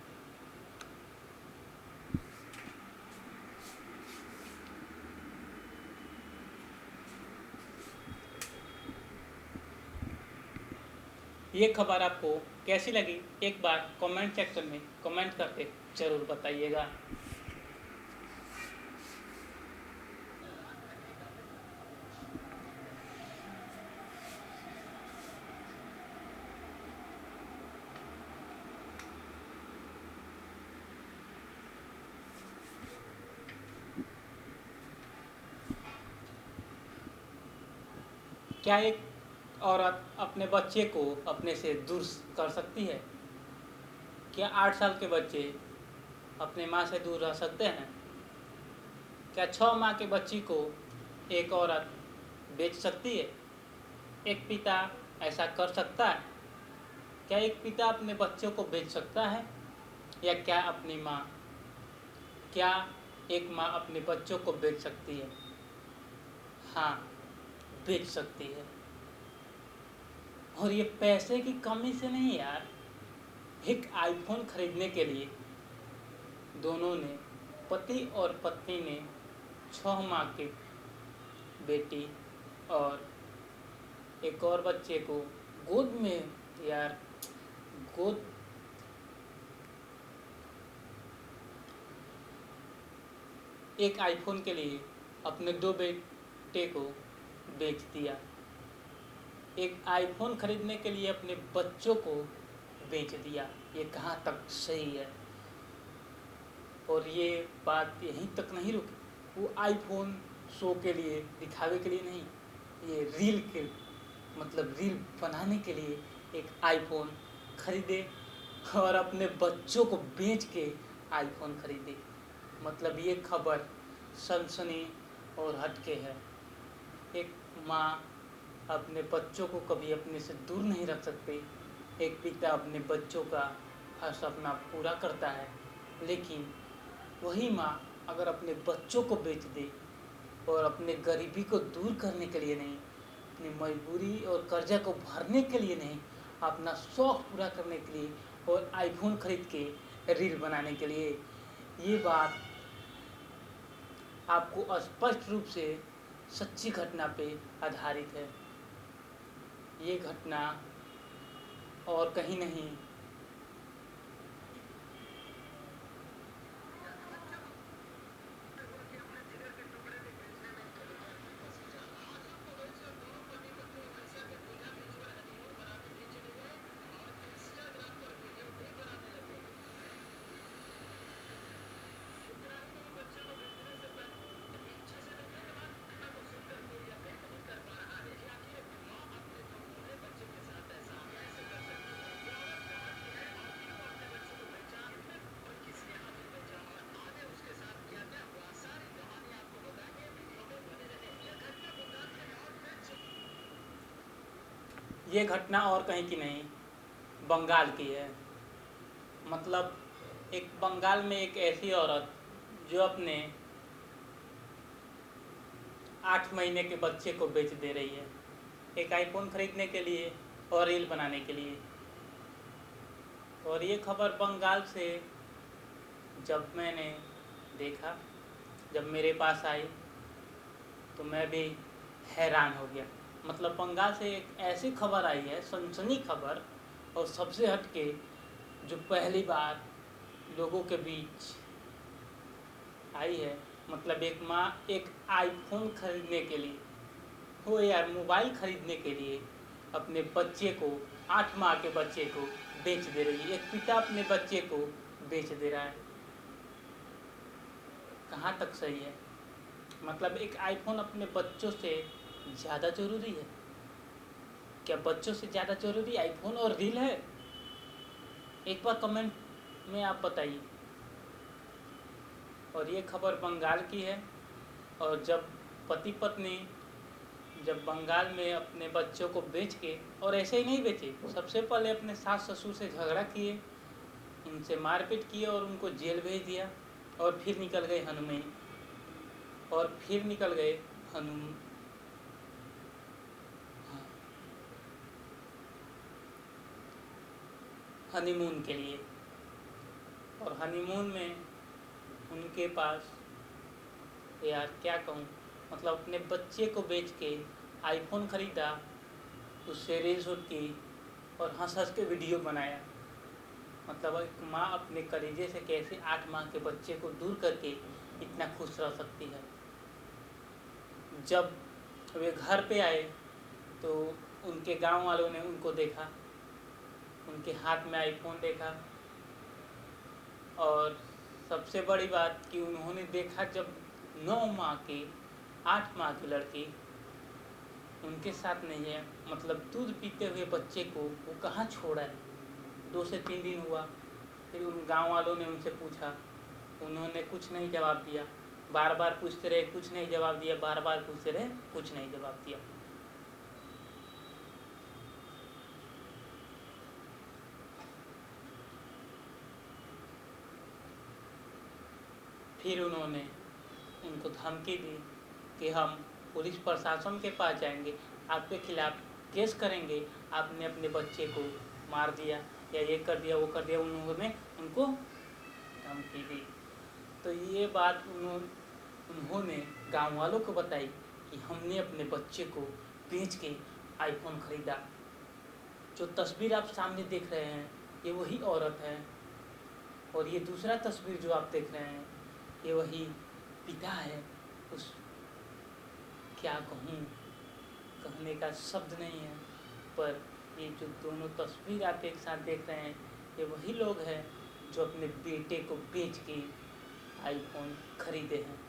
ये खबर आपको कैसी लगी, एक बार कमेंट सेक्शन में कमेंट करके ज़रूर बताइएगा। क्या एक औरत अपने बच्चे को अपने से दूर कर सकती है? क्या 8 साल के बच्चे अपने माँ से दूर रह सकते हैं? क्या 6 माह के बच्ची को एक औरत बेच सकती है? एक पिता ऐसा कर सकता है? क्या एक पिता अपने बच्चों को बेच सकता है? या क्या अपनी माँ, क्या एक माँ अपने बच्चों को बेच सकती है? हाँ, बेच सकती है। और ये पैसे की कमी से नहीं यार, एक आईफोन खरीदने के लिए दोनों ने, पति और पत्नी ने 6 माह की बेटी और एक और बच्चे को गोद में, यार गोद, एक आईफोन के लिए अपने 2 बेटे को बेच दिया। एक आईफोन खरीदने के लिए अपने बच्चों को बेच दिया। ये कहाँ तक सही है? और ये बात यहीं तक नहीं रुकी, वो आईफोन शो के लिए, दिखावे के लिए नहीं, ये रील के मतलब रील बनाने के लिए एक आईफोन खरीदे और अपने बच्चों को बेच के आईफोन खरीदे। मतलब ये खबर सनसनी और हटके है। एक माँ अपने बच्चों को कभी अपने से दूर नहीं रख सकती। एक पिता अपने बच्चों का हर सपना पूरा करता है, लेकिन वही माँ अगर अपने बच्चों को बेच दे और अपने गरीबी को दूर करने के लिए नहीं, अपनी मजबूरी और कर्जा को भरने के लिए नहीं, अपना शौक़ पूरा करने के लिए और आईफोन खरीद के रील बनाने के लिए, ये बात आपको स्पष्ट रूप से सच्ची घटना पे आधारित है। ये घटना और कहीं नहीं, ये घटना और कहीं की नहीं, बंगाल की है। मतलब एक बंगाल में एक ऐसी औरत जो अपने 8 महीने के बच्चे को बेच दे रही है एक आईफोन खरीदने के लिए और रील बनाने के लिए। और ये खबर बंगाल से जब मैंने देखा, जब मेरे पास आई तो मैं भी हैरान हो गया। मतलब बंगाल से एक ऐसी खबर आई है, सनसनी खबर, और सबसे हटके, जो पहली बार लोगों के बीच आई है। मतलब एक माँ एक आईफोन खरीदने के लिए, हो यार, मोबाइल खरीदने के लिए अपने बच्चे को, 8 माह के बच्चे को बेच दे रही है। एक पिता अपने बच्चे को बेच दे रहा है। कहाँ तक सही है? मतलब एक आईफोन अपने बच्चों से ज़्यादा ज़रूरी है क्या? बच्चों से ज़्यादा ज़रूरी आईफोन और रील है? एक बार कमेंट में आप बताइए। और ये खबर बंगाल की है। और जब पति पत्नी जब बंगाल में अपने बच्चों को बेच के, और ऐसे ही नहीं बेचे, सबसे पहले अपने सास ससुर से झगड़ा किए, उनसे मारपीट किए और उनको जेल भेज दिया, और फिर निकल गए हनुमान, और फिर निकल गए हनुम हनीमून के लिए। और हनीमून में उनके पास, यार क्या कहूँ, मतलब अपने बच्चे को बेच के आईफोन खरीदा, उससे रील शूट की और हंस हंस के वीडियो बनाया। मतलब एक माँ अपने कलेजे से कैसे 8 माह के बच्चे को दूर करके इतना खुश रह सकती है। जब वे घर पे आए तो उनके गांव वालों ने उनको देखा, उनके हाथ में आईफोन देखा। और सबसे बड़ी बात कि उन्होंने देखा जब 9 माह की 8 माह की लड़की उनके साथ नहीं है, मतलब दूध पीते हुए बच्चे को वो कहाँ छोड़ा है। 2 से 3 दिन हुआ। फिर उन गांव वालों ने उनसे पूछा, उन्होंने कुछ नहीं जवाब दिया। बार बार पूछते रहे, कुछ नहीं जवाब दिया। बार बार पूछते रहे, कुछ नहीं जवाब दिया। फिर उन्होंने उनको धमकी दी कि हम पुलिस प्रशासन के पास जाएंगे, आपके खिलाफ केस करेंगे, आपने अपने बच्चे को मार दिया या ये कर दिया वो कर दिया। उन्होंने उनको धमकी दी। तो ये बात उन्होंने गांव वालों को बताई कि हमने अपने बच्चे को बेच के आईफोन खरीदा। जो तस्वीर आप सामने देख रहे हैं ये वही औरत है, और ये दूसरा तस्वीर जो आप देख रहे हैं ये वही पिता है। उस क्या कहूँ, कहने का शब्द नहीं है। पर ये जो दोनों तस्वीर आप एक साथ देख रहे हैं ये वही लोग हैं जो अपने बेटे को बेच के आईफोन खरीदे हैं।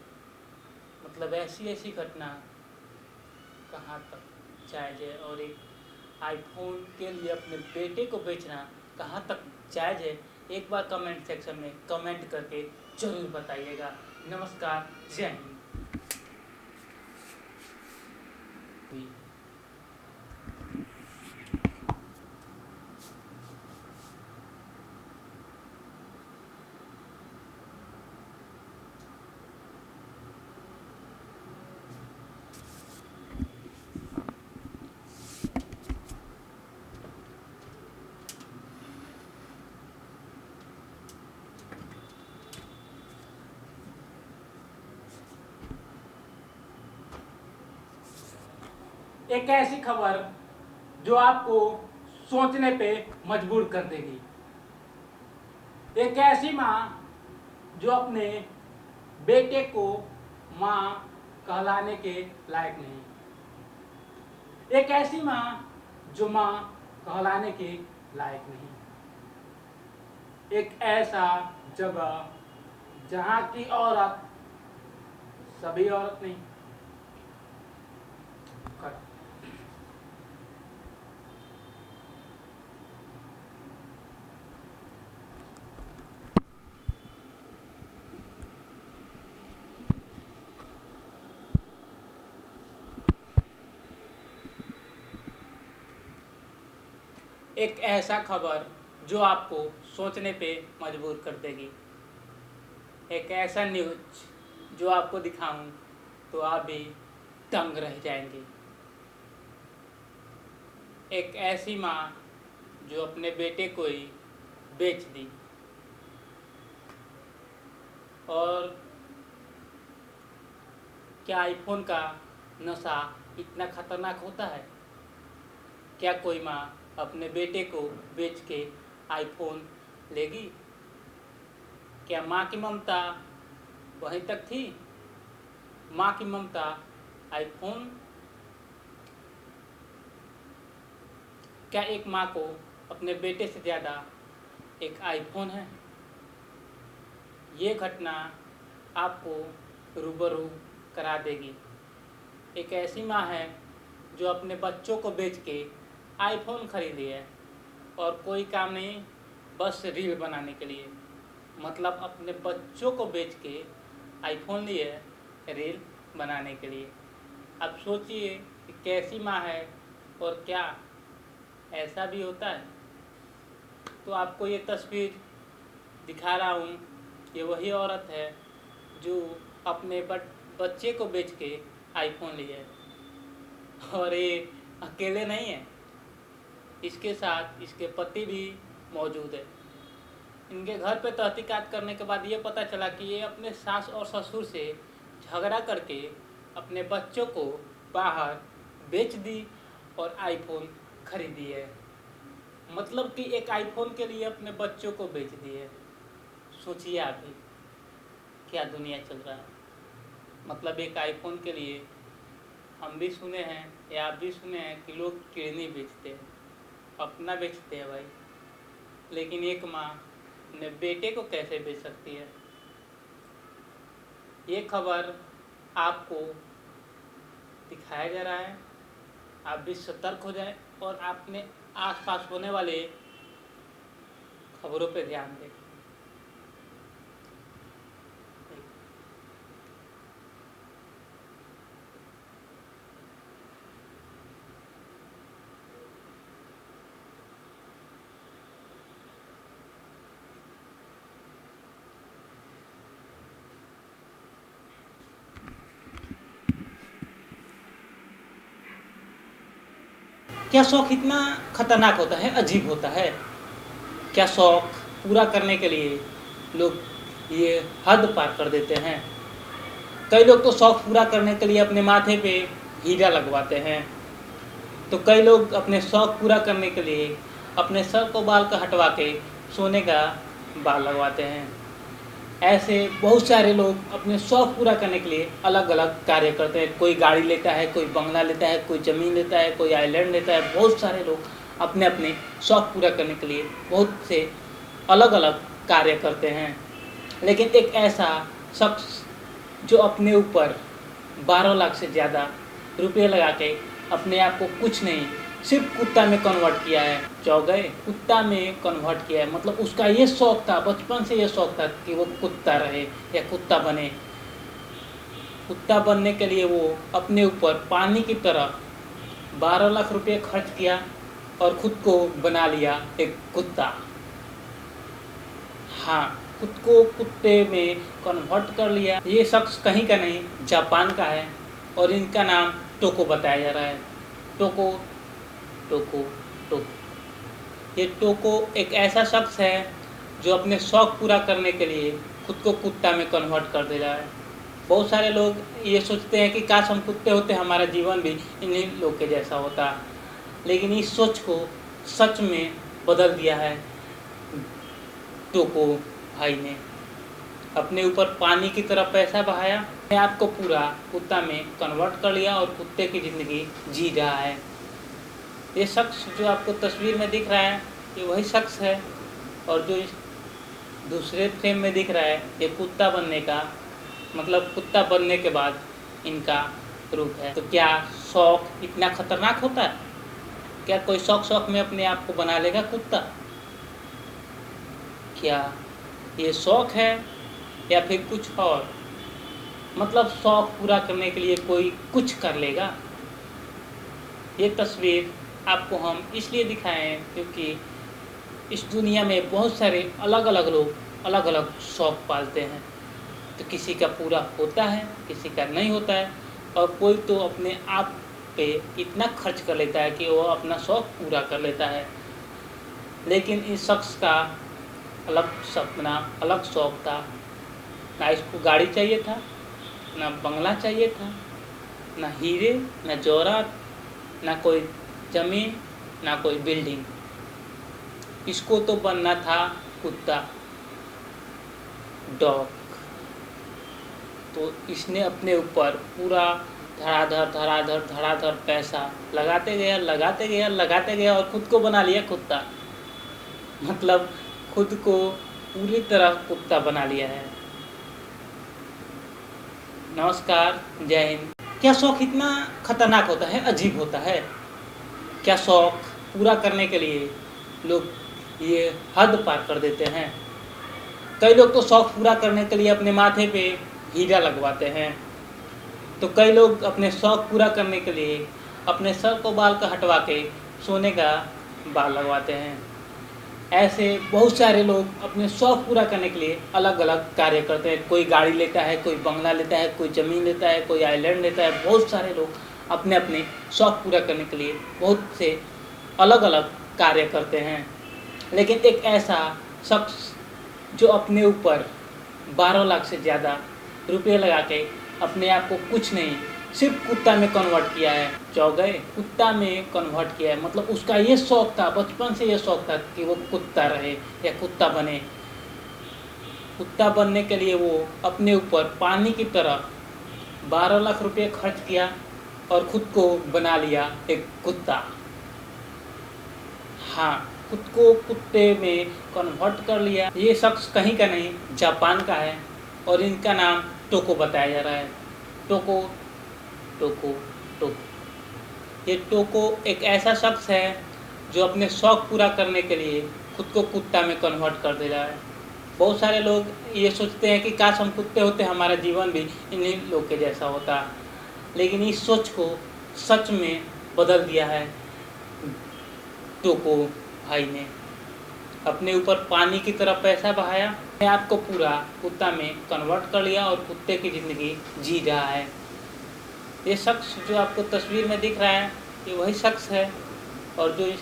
मतलब ऐसी ऐसी घटना कहाँ तक जायज़ है? और एक आईफोन के लिए अपने बेटे को बेचना कहाँ तक जायज़ है? एक बार कमेंट सेक्शन में कमेंट करके ज़रूर बताइएगा। नमस्कार, जय हिंद। एक ऐसी खबर जो आपको सोचने पे मजबूर कर देगी। एक ऐसी माँ जो अपने बेटे को माँ कहलाने के लायक नहीं। एक ऐसी माँ जो माँ कहलाने के लायक नहीं। एक ऐसा जगह जहाँ की औरत, सभी औरत नहीं, एक ऐसा खबर जो आपको सोचने पे मजबूर कर देगी। एक ऐसा न्यूज जो आपको दिखाऊं तो आप भी दंग रह जाएंगे। एक ऐसी माँ जो अपने बेटे को ही बेच दी। और क्या आईफोन का नशा इतना खतरनाक होता है? क्या कोई माँ अपने बेटे को बेच के आईफोन लेगी? क्या माँ की ममता वहीं तक थी? माँ की ममता आईफोन? क्या एक माँ को अपने बेटे से ज़्यादा एक आईफोन है? ये घटना आपको रूबरू करा देगी। एक ऐसी माँ है जो अपने बच्चों को बेच के आईफोन खरीदी है और कोई काम नहीं, बस रील बनाने के लिए। मतलब अपने बच्चों को बेच के आईफोन लिए है रील बनाने के लिए। अब सोचिए कि कैसी माँ है और क्या ऐसा भी होता है? तो आपको ये तस्वीर दिखा रहा हूँ, ये वही औरत है जो अपने बच्चे को बेच के आईफोन ली है। और ये अकेले नहीं है, इसके साथ इसके पति भी मौजूद है। इनके घर पे तहकीकात करने के बाद ये पता चला कि ये अपने सास और ससुर से झगड़ा करके अपने बच्चों को बाहर बेच दी और आईफोन खरीदी है। मतलब कि एक आईफोन के लिए अपने बच्चों को बेच दी है। सोचिए आप भी क्या दुनिया चल रहा है। मतलब एक आईफोन के लिए हम भी सुने हैं या आप भी सुने हैं कि लोग किडनी बेचते हैं, अपना बेचते हैं भाई। लेकिन एक माँ अपने बेटे को कैसे बेच सकती है? ये खबर आपको दिखाया जा रहा है, आप भी सतर्क हो जाए और अपने आसपास होने वाले खबरों पे ध्यान दें। क्या शौक इतना खतरनाक होता है, अजीब होता है? क्या शौक पूरा करने के लिए लोग ये हद पार कर देते हैं? कई लोग तो शौक पूरा करने के लिए अपने माथे पे हीरा लगवाते हैं, तो कई लोग अपने शौक पूरा करने के लिए अपने सर को बाल का हटवा के सोने का बाल लगवाते हैं। ऐसे बहुत सारे लोग अपने शौक पूरा करने के लिए अलग अलग कार्य करते हैं। कोई गाड़ी लेता है, कोई बंगला लेता है, कोई ज़मीन लेता है, कोई आइलैंड लेता है। बहुत सारे लोग अपने अपने शौक पूरा करने के लिए बहुत से अलग अलग कार्य करते हैं। लेकिन एक ऐसा शख्स जो अपने ऊपर 12 लाख से ज़्यादा रुपये लगा के अपने आप को कुछ नहीं सिर्फ कुत्ता में कन्वर्ट किया है, चौगए कुत्ता में कन्वर्ट किया है। मतलब उसका ये शौक था, बचपन से ये शौक था कि वो कुत्ता रहे या कुत्ता बने। कुत्ता बनने के लिए वो अपने ऊपर पानी की तरह 12 लाख रुपये खर्च किया और खुद को बना लिया एक कुत्ता। हाँ, खुद को कुत्ते में कन्वर्ट कर लिया। ये शख्स कहीं का नहीं, जापान का है और इनका नाम टोको बताया जा रहा है। टोको टोको टोको ये टोको एक ऐसा शख्स है जो अपने शौक पूरा करने के लिए खुद को कुत्ता में कन्वर्ट कर दे रहा है। बहुत सारे लोग ये सोचते हैं कि काश हम कुत्ते होते, हमारा जीवन भी इन्हीं लोग के जैसा होता। लेकिन इस सोच को सच में बदल दिया है टोको भाई ने। अपने ऊपर पानी की तरह पैसा बहाया, अपने आप को पूरा कुत्ता में कन्वर्ट कर लिया और कुत्ते की ज़िंदगी जी रहा है। ये शख्स जो आपको तस्वीर में दिख रहा है, ये वही शख्स है। और जो इस दूसरे फ्रेम में दिख रहा है, ये कुत्ता बनने का मतलब कुत्ता बनने के बाद इनका रूप है। तो क्या शौक इतना खतरनाक होता है? क्या कोई शौक में अपने आप को बना लेगा कुत्ता? क्या ये शौक है या फिर कुछ और? मतलब शौक पूरा करने के लिए कोई कुछ कर लेगा। ये तस्वीर आपको हम इसलिए दिखाए हैं क्योंकि इस दुनिया में बहुत सारे अलग अलग लोग अलग अलग शौक़ पालते हैं। तो किसी का पूरा होता है, किसी का नहीं होता है, और कोई तो अपने आप पे इतना खर्च कर लेता है कि वो अपना शौक़ पूरा कर लेता है। लेकिन इस शख्स का अलग सपना, अलग शौक़ था। ना इसको गाड़ी चाहिए था, ना बंगला चाहिए था, ना हीरे, ना जवाहरात, ना कोई ज़मीन, ना कोई बिल्डिंग। इसको तो बनना था कुत्ता, डॉग। तो इसने अपने ऊपर पूरा धड़ाधड़ पैसा लगाते गया और खुद को बना लिया कुत्ता। मतलब खुद को पूरी तरह कुत्ता बना लिया है। नमस्कार, जय हिंद। क्या शौक़ इतना खतरनाक होता है, अजीब होता है? क्या शौक़ पूरा करने के लिए लोग ये हद पार कर देते हैं। कई लोग तो शौक़ पूरा करने के लिए अपने माथे पे हीरा लगवाते हैं, तो कई लोग अपने शौक़ पूरा करने के लिए अपने सर को बाल का हटवा के सोने का बाल लगवाते हैं। ऐसे बहुत सारे लोग अपने शौक़ पूरा करने के लिए अलग अलग कार्य करते हैं। कोई गाड़ी लेता है, कोई बंगला लेता है, कोई ज़मीन लेता है, कोई आइलैंड लेता है। बहुत सारे लोग अपने अपने शौक़ पूरा करने के लिए बहुत से अलग अलग कार्य करते हैं। लेकिन एक ऐसा शख्स जो अपने ऊपर 12 लाख से ज़्यादा रुपये लगा के अपने आप को कुछ नहीं, सिर्फ कुत्ता में कन्वर्ट किया है। चौगए कुत्ता में कन्वर्ट किया है, मतलब उसका ये शौक़ था, बचपन से ये शौक़ था कि वो कुत्ता रहे या कुत्ता बने। कुत्ता बनने के लिए वो अपने ऊपर पानी की तरह 12 लाख रुपये खर्च किया और खुद को बना लिया एक कुत्ता। हाँ, खुद को कुत्ते में कन्वर्ट कर लिया। ये शख्स कहीं का नहीं, जापान का है और इनका नाम टोको बताया जा रहा है। टोको टोको टोको। ये टोको एक ऐसा शख्स है जो अपने शौक़ पूरा करने के लिए खुद को कुत्ता में कन्वर्ट कर दे रहा है। बहुत सारे लोग ये सोचते हैं कि काश हम कुत्ते होते, हमारा जीवन भी इन्हीं लोग के जैसा होता। लेकिन इस सोच को सच में बदल दिया है टोको भाई ने। अपने ऊपर पानी की तरह पैसा बहाया, अपने आप को पूरा कुत्ता में कन्वर्ट कर लिया और कुत्ते की ज़िंदगी जी रहा है। ये शख्स जो आपको तस्वीर में दिख रहा है, ये वही शख्स है, और जो इस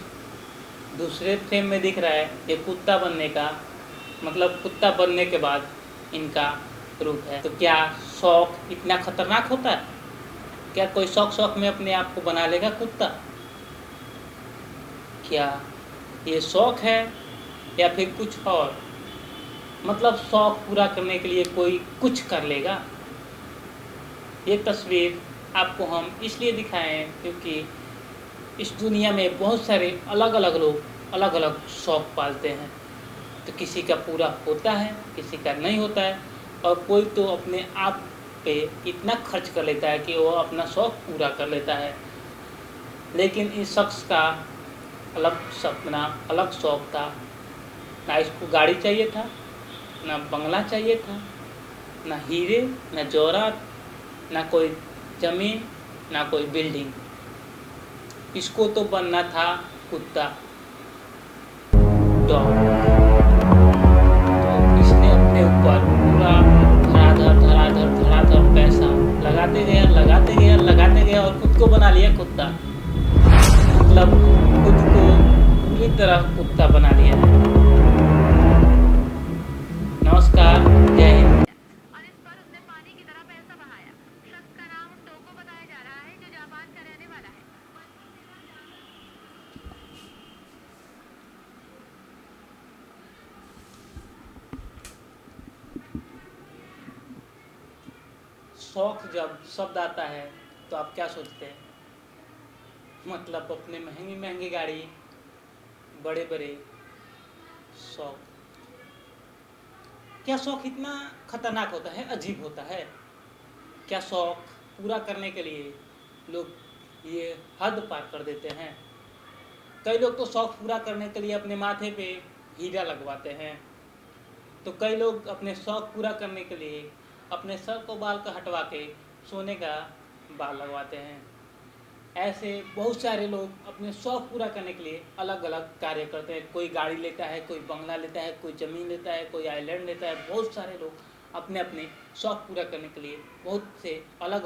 दूसरे फ्रेम में दिख रहा है, ये कुत्ता बनने का मतलब कुत्ता बनने के बाद इनका रूप है। तो क्या शौक़ इतना खतरनाक होता है? क्या कोई शौक़ में अपने आप को बना लेगा कुत्ता? क्या ये शौक़ है या फिर कुछ और? मतलब शौक़ पूरा करने के लिए कोई कुछ कर लेगा। ये तस्वीर आपको हम इसलिए दिखाए हैं क्योंकि इस दुनिया में बहुत सारे अलग अलग लोग अलग अलग शौक़ पालते हैं। तो किसी का पूरा होता है, किसी का नहीं होता है, और कोई तो अपने आप पे इतना खर्च कर लेता है कि वो अपना शौक़ पूरा कर लेता है। लेकिन इस शख्स का अलग सपना, अलग शौक़ था। ना इसको गाड़ी चाहिए था, ना बंगला चाहिए था, ना हीरे, ना जवाहरात, ना कोई ज़मीन, ना कोई बिल्डिंग। इसको तो बनना था कुत्ता, डॉग। तो इसने अपने ऊपर पूरा धड़ाधड़ पैसा लगाते गया और खुद को बना लिया कुत्ता। मतलब खुद को पूरी तरह कुत्ता बना लिया है। नमस्कार, जय हिंद। और इस पर उसने पानी की तरह पैसा बहाया। शख्स का नाम टोको बताया जा रहा है, जो जापान का रहने वाला है। शौक़ जब शब्द आता है तो आप क्या सोचते हैं? मतलब अपने महंगी गाड़ी, बड़े शौक़। क्या शौक़ इतना खतरनाक होता है, अजीब होता है? क्या शौक़ पूरा करने के लिए लोग ये हद पार कर देते हैं। कई लोग तो शौक़ पूरा करने के लिए अपने माथे पे हीरा लगवाते हैं, तो कई लोग अपने शौक़ पूरा करने के लिए अपने सर को बाल का हटवा के सोने का बाल लगवाते हैं। ऐसे बहुत सारे लोग अपने शौक़ पूरा करने के लिए अलग अलग कार्य करते हैं। कोई गाड़ी लेता है, कोई बंगला लेता है, कोई ज़मीन लेता है, कोई आइलैंड लेता है। बहुत सारे लोग अपने अपने शौक़ पूरा करने के लिए बहुत से अलग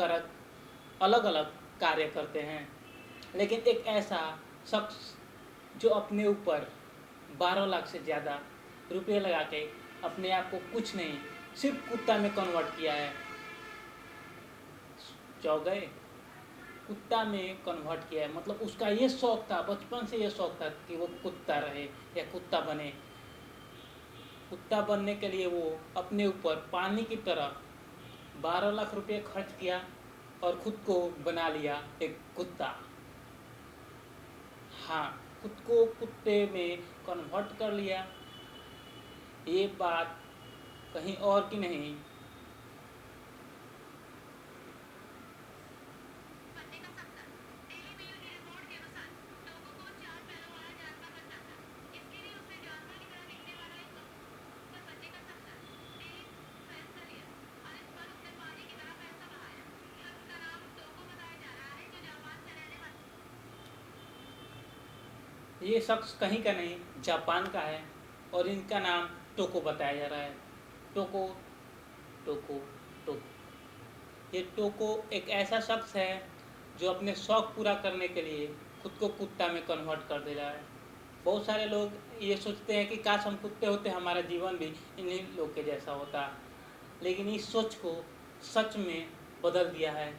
अलग कार्य करते हैं। लेकिन एक ऐसा शख्स जो अपने ऊपर 12 लाख से ज़्यादा रुपये लगा के अपने आप को कुछ नहीं सिर्फ कुत्ता में कन्वर्ट किया है। चौ गए, कुत्ता में कन्वर्ट किया है। मतलब उसका ये शौक़ था, बचपन से ये शौक़ था कि वो कुत्ता रहे या कुत्ता बने। कुत्ता बनने के लिए वो अपने ऊपर पानी की तरह 12 लाख रुपये खर्च किया और खुद को बना लिया एक कुत्ता। हाँ, खुद को कुत्ते में कन्वर्ट कर लिया। ये बात कहीं और की नहीं, पन्ने का सत्तर डेली मेल की रिपोर्ट के अनुसार लोगों को 4 पैरों वाला जानवर बनना था। इसके लिए उसने जानवर की तरह दिखने वाला एक पर पन्ने का सत्तर डेली फैसला लिया और इस पर उसने पानी की तरह पैसा बहाया। शख्स का नाम टोको बताया जा रहा है, जो जापान से रहने वाला ये शख्स कहीं का नहीं जापान का है और इनका नाम टोको बताया जा रहा है। टोको टोको टोको ये टोको एक ऐसा शख्स है जो अपने शौक़ पूरा करने के लिए खुद को कुत्ता में कन्वर्ट कर दे रहा है। बहुत सारे लोग ये सोचते हैं कि काश हम कुत्ते होते, हमारा जीवन भी इन्हीं लोग के जैसा होता। लेकिन इस सोच को सच में बदल दिया है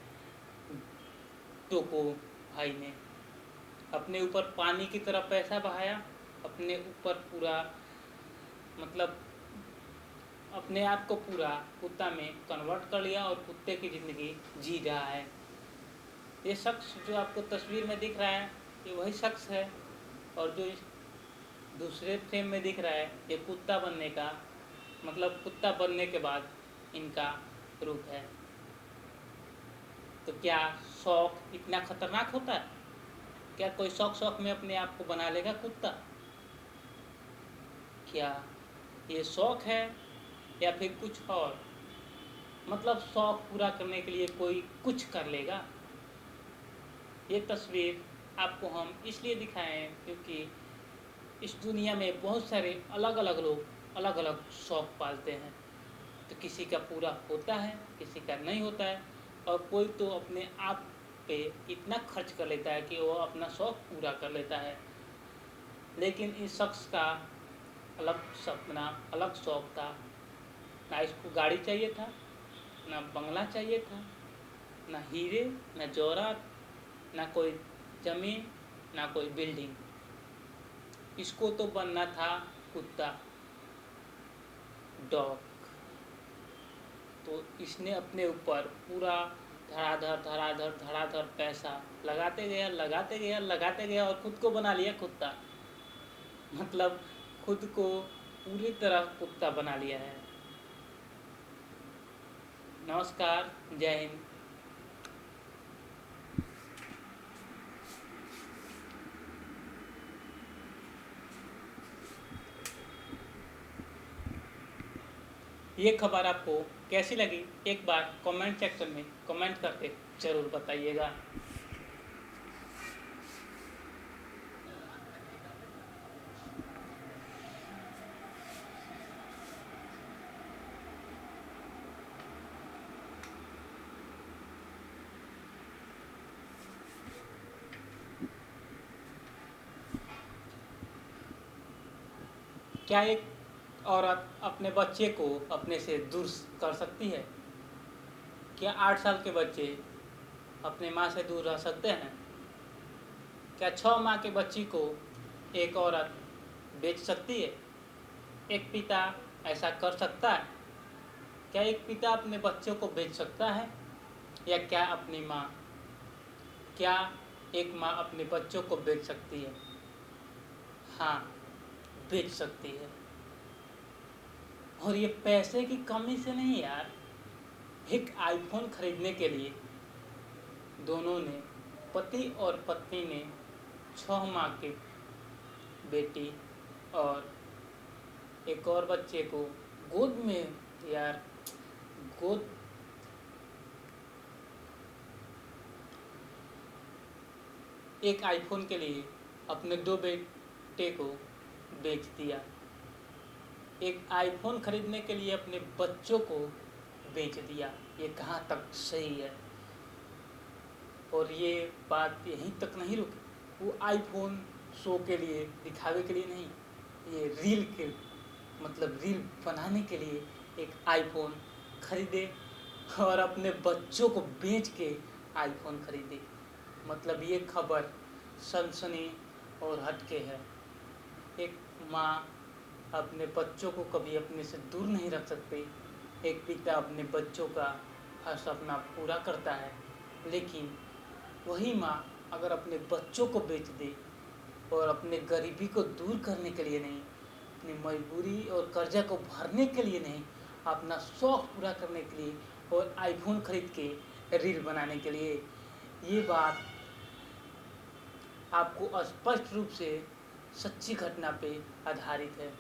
टोको भाई ने। अपने ऊपर पानी की तरह पैसा बहाया, अपने ऊपर पूरा मतलब अपने आप को पूरा कुत्ता में कन्वर्ट कर लिया और कुत्ते की ज़िंदगी जी रहा है। ये शख्स जो आपको तस्वीर में दिख रहा है, ये वही शख्स है। और जो इस दूसरे फ्रेम में दिख रहा है, ये कुत्ता बनने का मतलब कुत्ता बनने के बाद इनका रूप है। तो क्या शौक़ इतना खतरनाक होता है? क्या कोई शौक़ में अपने आप को बना लेगा कुत्ता? क्या ये शौक़ है या फिर कुछ और? मतलब शौक़ पूरा करने के लिए कोई कुछ कर लेगा। ये तस्वीर आपको हम इसलिए दिखाए हैं क्योंकि इस दुनिया में बहुत सारे अलग अलग लोग अलग अलग शौक़ पालते हैं। तो किसी का पूरा होता है, किसी का नहीं होता है, और कोई तो अपने आप पे इतना खर्च कर लेता है कि वो अपना शौक़ पूरा कर लेता है। लेकिन इस शख्स का अलग सपना, अलग शौक़ था। ना इसको गाड़ी चाहिए था, ना बंगला चाहिए था, ना हीरे, ना जवाहरात, ना कोई ज़मीन, ना कोई बिल्डिंग। इसको तो बनना था कुत्ता, डॉग। तो इसने अपने ऊपर पूरा धड़ाधड़ पैसा लगाते गया और खुद को बना लिया कुत्ता। मतलब खुद को पूरी तरह कुत्ता बना लिया है। नमस्कार, जय हिंद। ये खबर आपको कैसी लगी, एक बार कमेंट सेक्शन में कमेंट करके ज़रूर बताइएगा। क्या एक औरत अपने बच्चे को अपने से दूर कर सकती है? क्या 8 साल के बच्चे अपने माँ से दूर रह सकते हैं? क्या 6 माह के बच्ची को एक औरत बेच सकती है? एक पिता ऐसा कर सकता है? क्या एक पिता अपने बच्चों को बेच सकता है? या क्या अपनी माँ, क्या एक माँ अपने बच्चों को बेच सकती है? हाँ, बेच सकती है। और ये पैसे की कमी से नहीं यार, एक आईफोन खरीदने के लिए दोनों ने, पति और पत्नी ने 6 माह की बेटी और एक और बच्चे को गोद में, यार गोद एक आईफोन के लिए अपने 2 बेटे को बेच दिया। एक आईफोन खरीदने के लिए अपने बच्चों को बेच दिया। ये कहाँ तक सही है? और ये बात यहीं तक नहीं रुकी, वो आईफोन शो के लिए, दिखावे के लिए नहीं, ये रील के मतलब रील बनाने के लिए एक आईफोन खरीदे और अपने बच्चों को बेच के आईफोन खरीदे। मतलब ये खबर सनसनी और हटके है। एक माँ अपने बच्चों को कभी अपने से दूर नहीं रख सकती। एक पिता अपने बच्चों का हर सपना पूरा करता है, लेकिन वही माँ अगर अपने बच्चों को बेच दे और अपने गरीबी को दूर करने के लिए नहीं, अपनी मजबूरी और कर्जा को भरने के लिए नहीं, अपना शौक़ पूरा करने के लिए और आईफोन खरीद के रील बनाने के लिए, ये बात आपको स्पष्ट रूप से सच्ची घटना पे आधारित है।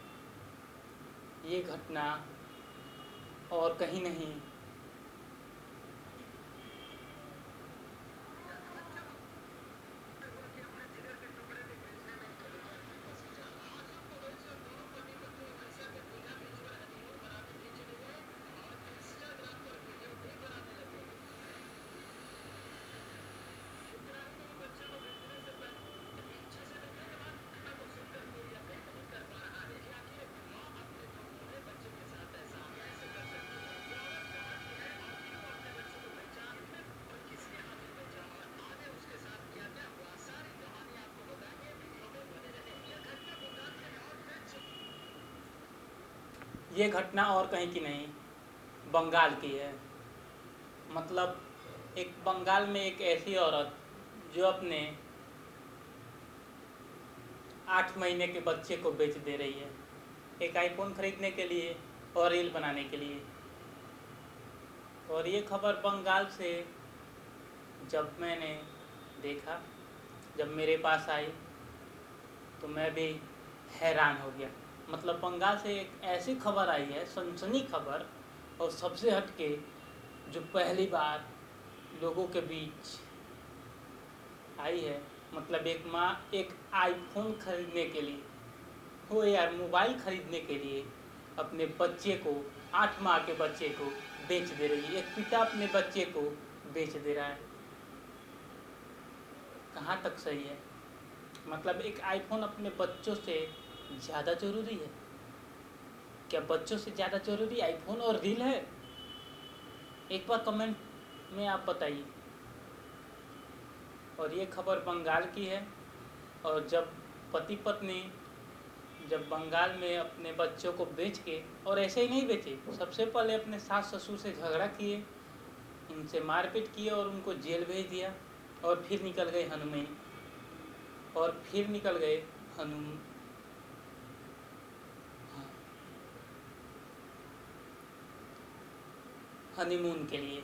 ये घटना और कहीं नहीं, ये घटना और कहीं की नहीं, बंगाल की है। मतलब एक बंगाल में एक ऐसी औरत जो अपने 8 महीने के बच्चे को बेच दे रही है एक आईफोन खरीदने के लिए और रील बनाने के लिए। और ये खबर बंगाल से जब मैंने देखा, जब मेरे पास आई, तो मैं भी हैरान हो गया। मतलब बंगाल से एक ऐसी खबर आई है, सनसनी खबर, और सबसे हटके, जो पहली बार लोगों के बीच आई है। मतलब एक माँ एक आईफोन खरीदने के लिए, हो यार मोबाइल खरीदने के लिए, अपने बच्चे को, 8 माह के बच्चे को बेच दे रही है। एक पिता अपने बच्चे को बेच दे रहा है। कहाँ तक सही है? मतलब एक आईफोन अपने बच्चों से ज़्यादा ज़रूरी है क्या? बच्चों से ज़्यादा ज़रूरी आईफोन और रील है? एक बार कमेंट में आप बताइए। और ये खबर बंगाल की है। और जब पति पत्नी जब बंगाल में अपने बच्चों को बेच के, और ऐसे ही नहीं बेचे, सबसे पहले अपने सास ससुर से झगड़ा किए, उनसे मारपीट किए और उनको जेल भेज दिया, और फिर निकल गए हनीमून, और फिर निकल गए हनीमून के लिए।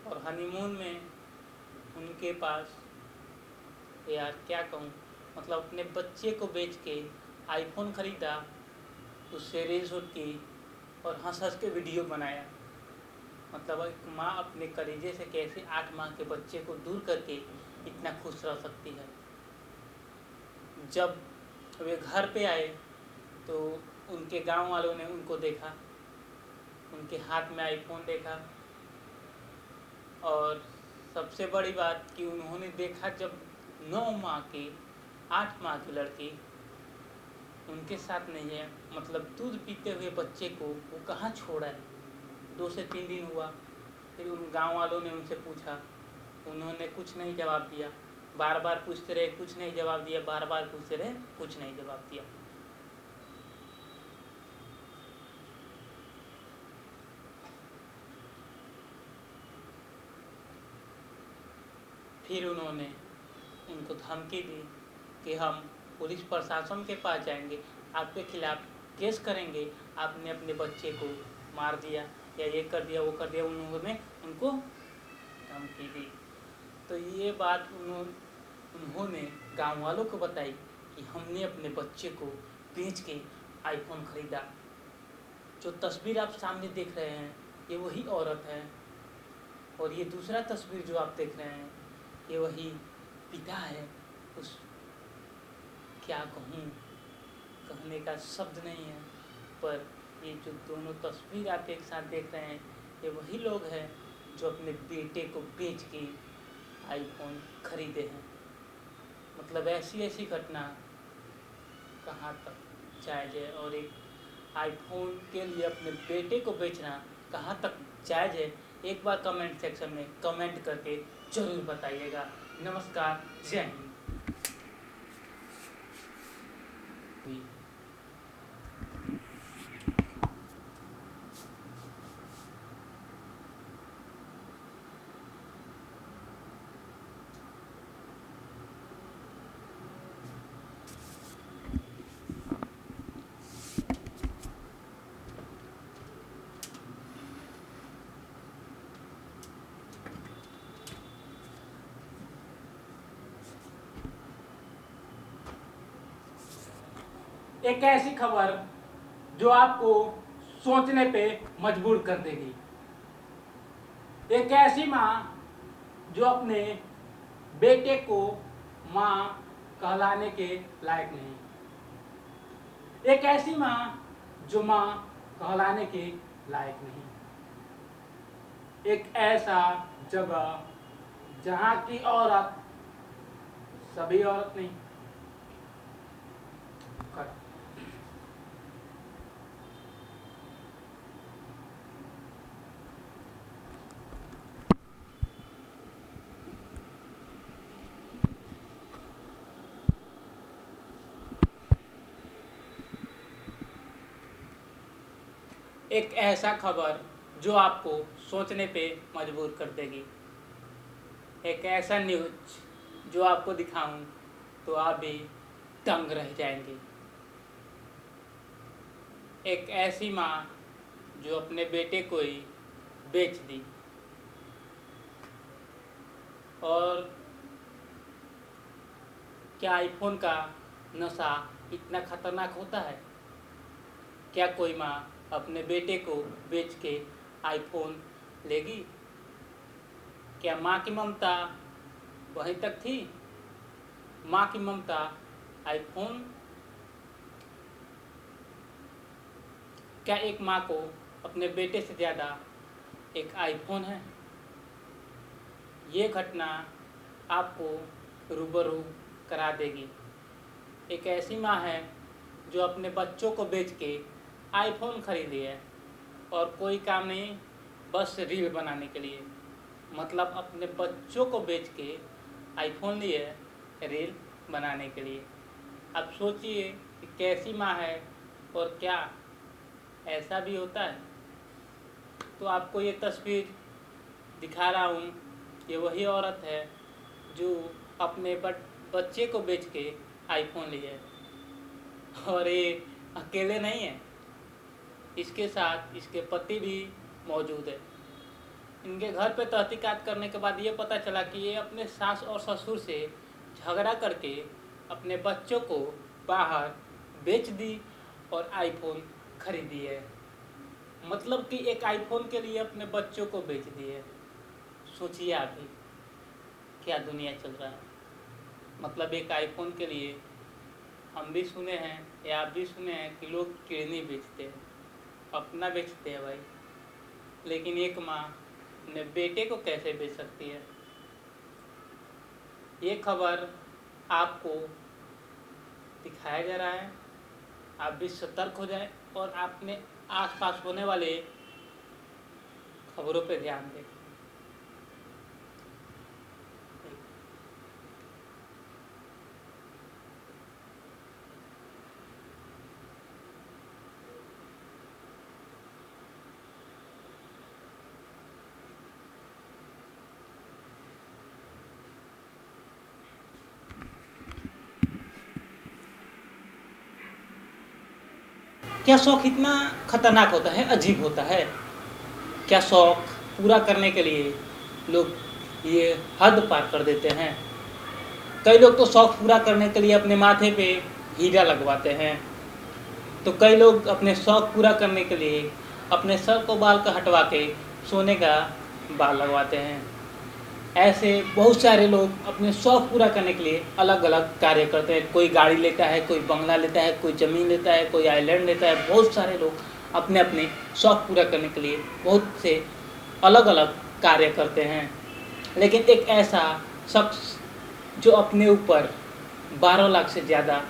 और हनीमून में उनके पास, यार क्या कहूँ, मतलब अपने बच्चे को बेच के आईफोन खरीदा, उससे रील शूट की और हंस हंस के वीडियो बनाया। मतलब एक माँ अपने कलेजे से कैसे 8 माह के बच्चे को दूर करके इतना खुश रह सकती है। जब वे घर पे आए तो उनके गांव वालों ने उनको देखा, उनके हाथ में आईफोन देखा, और सबसे बड़ी बात कि उन्होंने देखा जब 9 माह की 8 माह की लड़की उनके साथ नहीं है, मतलब दूध पीते हुए बच्चे को वो कहाँ छोड़ा है। 2 से 3 दिन हुआ, फिर उन गांव वालों ने उनसे पूछा, उन्होंने कुछ नहीं जवाब दिया। बार बार पूछते रहे, कुछ नहीं जवाब दिया, बार बार पूछते रहे, कुछ नहीं जवाब दिया। फिर उन्होंने उनको धमकी दी कि हम पुलिस प्रशासन के पास जाएंगे, आपके खिलाफ केस करेंगे, आपने अपने बच्चे को मार दिया या ये कर दिया वो कर दिया। उन्होंने उनको धमकी दी। तो ये बात उन्होंने गांव वालों को बताई कि हमने अपने बच्चे को बेच के आईफोन खरीदा। जो तस्वीर आप सामने देख रहे हैं ये वही औरत है, और ये दूसरा तस्वीर जो आप देख रहे हैं ये वही पिता है, उस क्या कहूँ, कहने का शब्द नहीं है। पर ये जो दोनों तस्वीर आप एक साथ देख रहे हैं, ये वही लोग हैं जो अपने बेटे को बेच के आईफोन खरीदे हैं। मतलब ऐसी ऐसी घटना कहाँ तक जायज़ है, और एक आईफोन के लिए अपने बेटे को बेचना कहाँ तक जायज़ है, एक बार कमेंट सेक्शन में कमेंट करके ज़रूर बताइएगा। नमस्कार, जय हिंद। एक ऐसी खबर जो आपको सोचने पे मजबूर कर देगी। एक ऐसी माँ जो अपने बेटे को माँ कहलाने के लायक नहीं। एक ऐसी माँ जो माँ कहलाने के लायक नहीं। एक ऐसा जगह जहाँ की औरत सभी औरत नहीं। एक ऐसा खबर जो आपको सोचने पे मजबूर कर देगी। एक ऐसा न्यूज जो आपको दिखाऊं तो आप भी दंग रह जाएंगे। एक ऐसी माँ जो अपने बेटे को ही बेच दी। और क्या आईफोन का नशा इतना खतरनाक होता है? क्या कोई माँ अपने बेटे को बेच के आईफोन लेगी? क्या माँ की ममता वहीं तक थी? माँ की ममता आईफोन? क्या एक माँ को अपने बेटे से ज़्यादा एक आईफोन है? ये घटना आपको रूबरू करा देगी। एक ऐसी माँ है जो अपने बच्चों को बेच के आईफोन खरीदी है, और कोई काम नहीं, बस रील बनाने के लिए। मतलब अपने बच्चों को बेच के आईफोन लिए है रील बनाने के लिए। अब सोचिए कि कैसी माँ है, और क्या ऐसा भी होता है? तो आपको ये तस्वीर दिखा रहा हूँ, ये वही औरत है जो अपने बच्चे को बेच के आईफोन लिए है। और ये अकेले नहीं है, इसके साथ इसके पति भी मौजूद है। इनके घर पे तहकीकात करने के बाद ये पता चला कि ये अपने सास और ससुर से झगड़ा करके अपने बच्चों को बाहर बेच दी और आईफोन खरीदी है। मतलब कि एक आईफोन के लिए अपने बच्चों को बेच दी है। सोचिए आप भी क्या दुनिया चल रहा है। मतलब एक आईफोन के लिए हम भी सुने हैं या आप भी सुने हैं कि लोग किडनी बेचते हैं, अपना बेचते हैं भाई। लेकिन एक माँ अपने बेटे को कैसे बेच सकती है? ये खबर आपको दिखाया जा रहा है, आप भी सतर्क हो जाए और अपने आसपास होने वाले खबरों पे ध्यान दें। क्या शौक इतना खतरनाक होता है, अजीब होता है? क्या शौक पूरा करने के लिए लोग ये हद पार कर देते हैं? कई लोग तो शौक पूरा करने के लिए अपने माथे पे हीरा लगवाते हैं, तो कई लोग अपने शौक पूरा करने के लिए अपने सर को बाल का हटवा के सोने का बाल लगवाते हैं। ऐसे बहुत सारे लोग अपने शौक पूरा करने के लिए अलग अलग कार्य करते हैं। कोई गाड़ी लेता है, कोई बंगला लेता है, कोई ज़मीन लेता है, कोई आइलैंड लेता है। बहुत सारे लोग अपने अपने शौक पूरा करने के लिए बहुत से अलग अलग कार्य करते हैं। लेकिन एक ऐसा शख्स जो अपने ऊपर 12 लाख से ज़्यादा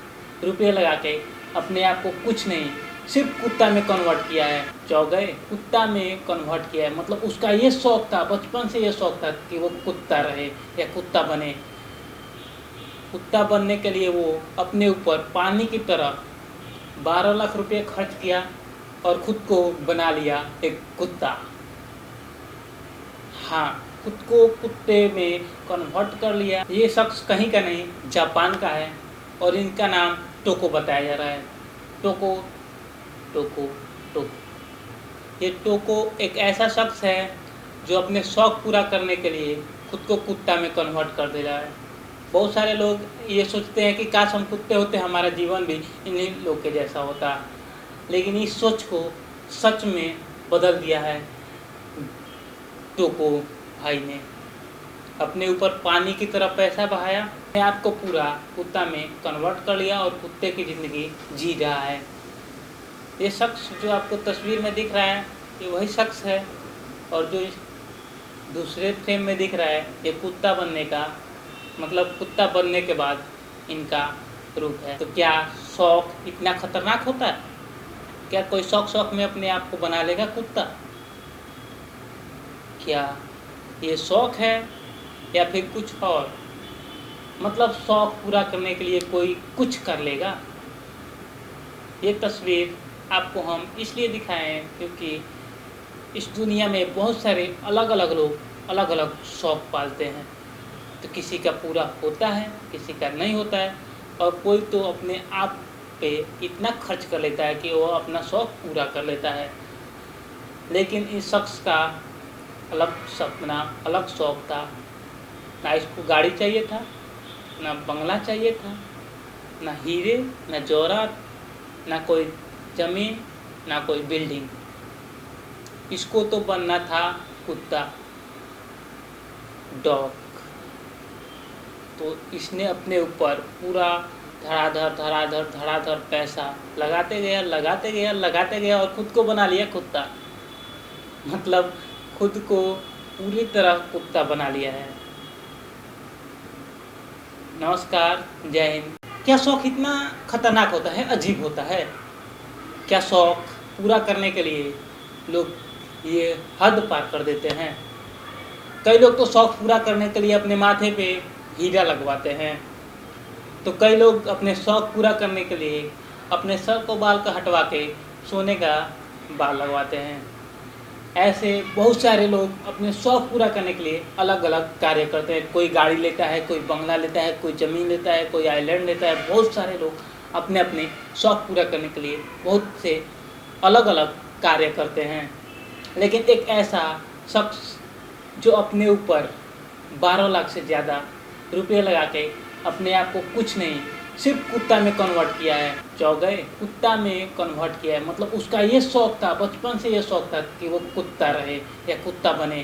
रुपये लगा के अपने आप को कुछ नहीं सिर्फ कुत्ता में कन्वर्ट किया है, चौगए कुत्ता में कन्वर्ट किया है। मतलब उसका ये शौक था, बचपन से ये शौक था कि वो कुत्ता रहे या कुत्ता बने। कुत्ता बनने के लिए वो अपने ऊपर पानी की तरह 12 लाख रुपये खर्च किया और खुद को बना लिया एक कुत्ता। हाँ, खुद को कुत्ते में कन्वर्ट कर लिया। ये शख्स कहीं का नहीं, जापान का है और इनका नाम टोको बताया जा रहा है। टोको टोको टोको ये टोको एक ऐसा शख्स है जो अपने शौक पूरा करने के लिए खुद को कुत्ता में कन्वर्ट कर दे रहा है। बहुत सारे लोग ये सोचते हैं कि काश हम कुत्ते होते, हमारा जीवन भी इन्हीं लोग के जैसा होता। लेकिन इस सोच को सच में बदल दिया है टोको भाई ने। अपने ऊपर पानी की तरह पैसा बहाया, अपने आप को पूरा कुत्ता में कन्वर्ट कर लिया और कुत्ते की ज़िंदगी जी रहा है। ये शख्स जो आपको तस्वीर में दिख रहा है, ये वही शख्स है। और जो इस दूसरे फ्रेम में दिख रहा है, ये कुत्ता बनने का मतलब कुत्ता बनने के बाद इनका रूप है। तो क्या शौक इतना खतरनाक होता है? क्या कोई शौक में अपने आप को बना लेगा कुत्ता? क्या ये शौक है या फिर कुछ और? मतलब शौक पूरा करने के लिए कोई कुछ कर लेगा। ये तस्वीर आपको हम इसलिए दिखाए हैं क्योंकि इस दुनिया में बहुत सारे अलग अलग लोग अलग अलग शौक पालते हैं। तो किसी का पूरा होता है, किसी का नहीं होता है, और कोई तो अपने आप पे इतना खर्च कर लेता है कि वो अपना शौक पूरा कर लेता है। लेकिन इस शख्स का अलग सपना, अलग शौक था। ना इसको गाड़ी चाहिए था, ना बंगला चाहिए था, ना हीरे, ना जवाहरात, ना कोई ज़मीन, ना कोई बिल्डिंग। इसको तो बनना था कुत्ता, डॉग। तो इसने अपने ऊपर पूरा धड़ाधड़ पैसा लगाते गया और खुद को बना लिया कुत्ता। मतलब खुद को पूरी तरह कुत्ता बना लिया है। नमस्कार, जय हिंद। क्या शौक इतना खतरनाक होता है, अजीब होता है? क्या शौक पूरा करने के लिए लोग ये हद पार कर देते हैं। कई लोग तो शौक पूरा करने के लिए अपने माथे पे हीरा लगवाते हैं। तो कई लोग अपने शौक पूरा करने के लिए अपने सर को बाल का हटवा के सोने का बाल लगवाते हैं। ऐसे बहुत सारे लोग अपने शौक पूरा करने के लिए अलग अलग कार्य करते हैं। कोई गाड़ी लेता है, कोई बंगला लेता है, कोई ज़मीन लेता है, कोई आइलैंड लेता है। बहुत सारे लोग अपने अपने शौक पूरा करने के लिए बहुत से अलग अलग कार्य करते हैं। लेकिन एक ऐसा शख्स जो अपने ऊपर 12 लाख से ज़्यादा रुपये लगा के अपने आप को कुछ नहीं सिर्फ कुत्ता में कन्वर्ट किया है, चौगए कुत्ता में कन्वर्ट किया है। मतलब उसका ये शौक था, बचपन से ये शौक था कि वो कुत्ता रहे या कुत्ता बने।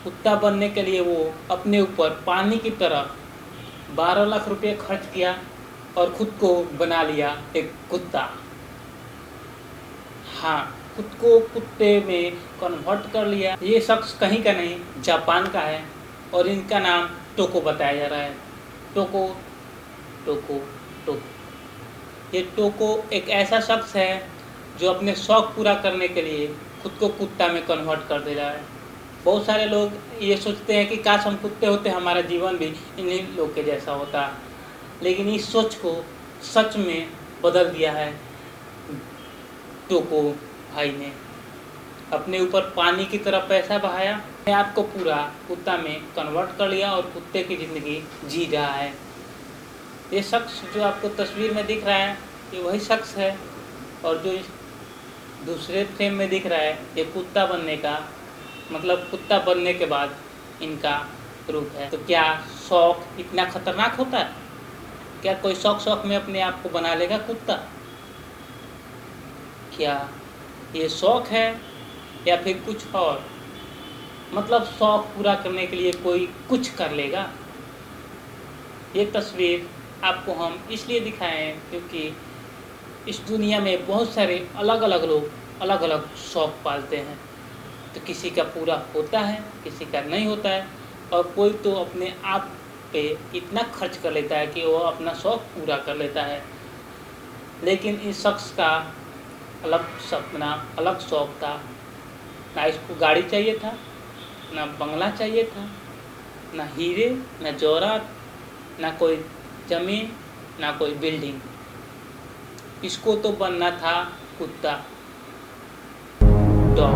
कुत्ता बनने के लिए वो अपने ऊपर पानी की तरह 12 लाख रुपये खर्च किया और खुद को बना लिया एक कुत्ता। हाँ, खुद को कुत्ते में कन्वर्ट कर लिया। ये शख्स कहीं का नहीं, जापान का है और इनका नाम टोको बताया जा रहा है। टोको टोको टोको ये टोको एक ऐसा शख्स है जो अपने शौक पूरा करने के लिए खुद को कुत्ता में कन्वर्ट कर दे रहा है। बहुत सारे लोग ये सोचते हैं कि काश हम कुत्ते होते, हमारा जीवन भी इन्हीं लोग के जैसा होता। लेकिन इस सोच को सच में बदल दिया है टोको भाई ने। अपने ऊपर पानी की तरह पैसा बहाया, अपने आप को पूरा कुत्ता में कन्वर्ट कर लिया और कुत्ते की ज़िंदगी जी रहा है। ये शख्स जो आपको तस्वीर में दिख रहा है, ये वही शख्स है। और जो इस दूसरे फ्रेम में दिख रहा है, ये कुत्ता बनने का मतलब कुत्ता बनने के बाद इनका रूप है। तो क्या शौक इतना खतरनाक होता है? क्या कोई शौक में अपने आप को बना लेगा कुत्ता? क्या ये शौक है या फिर कुछ और? मतलब शौक पूरा करने के लिए कोई कुछ कर लेगा। ये तस्वीर आपको हम इसलिए दिखाए हैं क्योंकि इस दुनिया में बहुत सारे अलग अलग लोग अलग अलग शौक पालते हैं। तो किसी का पूरा होता है, किसी का नहीं होता है, और कोई तो अपने आप पे इतना खर्च कर लेता है कि वो अपना शौक पूरा कर लेता है। लेकिन इस शख्स का अलग सपना, अलग शौक था। ना इसको गाड़ी चाहिए था, ना बंगला चाहिए था, ना हीरे, ना जवाहरात, ना कोई ज़मीन, ना कोई बिल्डिंग। इसको तो बनना था कुत्ता, डॉग।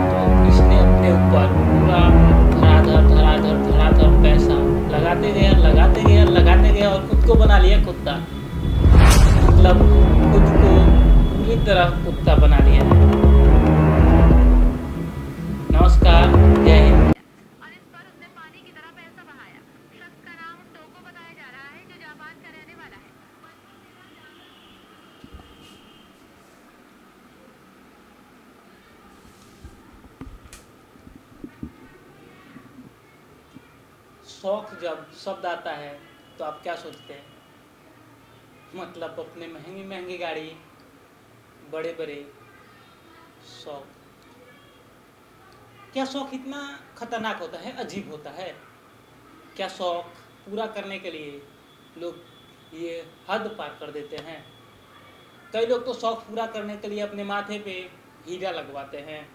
तो इसने अपने ऊपर पूरा धड़ाधड़ पैसा लगाते गया और खुद को बना लिया कुत्ता। मतलब खुद को पूरी तरह कुत्ता बना लिया है। नमस्कार, जय हिंद। और इस पर उसने पानी की तरह पैसा बहाया। शख्स का नाम टोको बताया जा रहा है, जो जापान का रहने वाला है। शौक जब शब्द आता है तो आप क्या सोचते हैं? मतलब अपने महंगी महंगी गाड़ी, बड़े बड़े शौक। क्या शौक इतना खतरनाक होता है, अजीब होता है? क्या शौक पूरा करने के लिए लोग ये हद पार कर देते हैं? कई लोग तो शौक पूरा करने के लिए अपने माथे पे हीरा लगवाते हैं।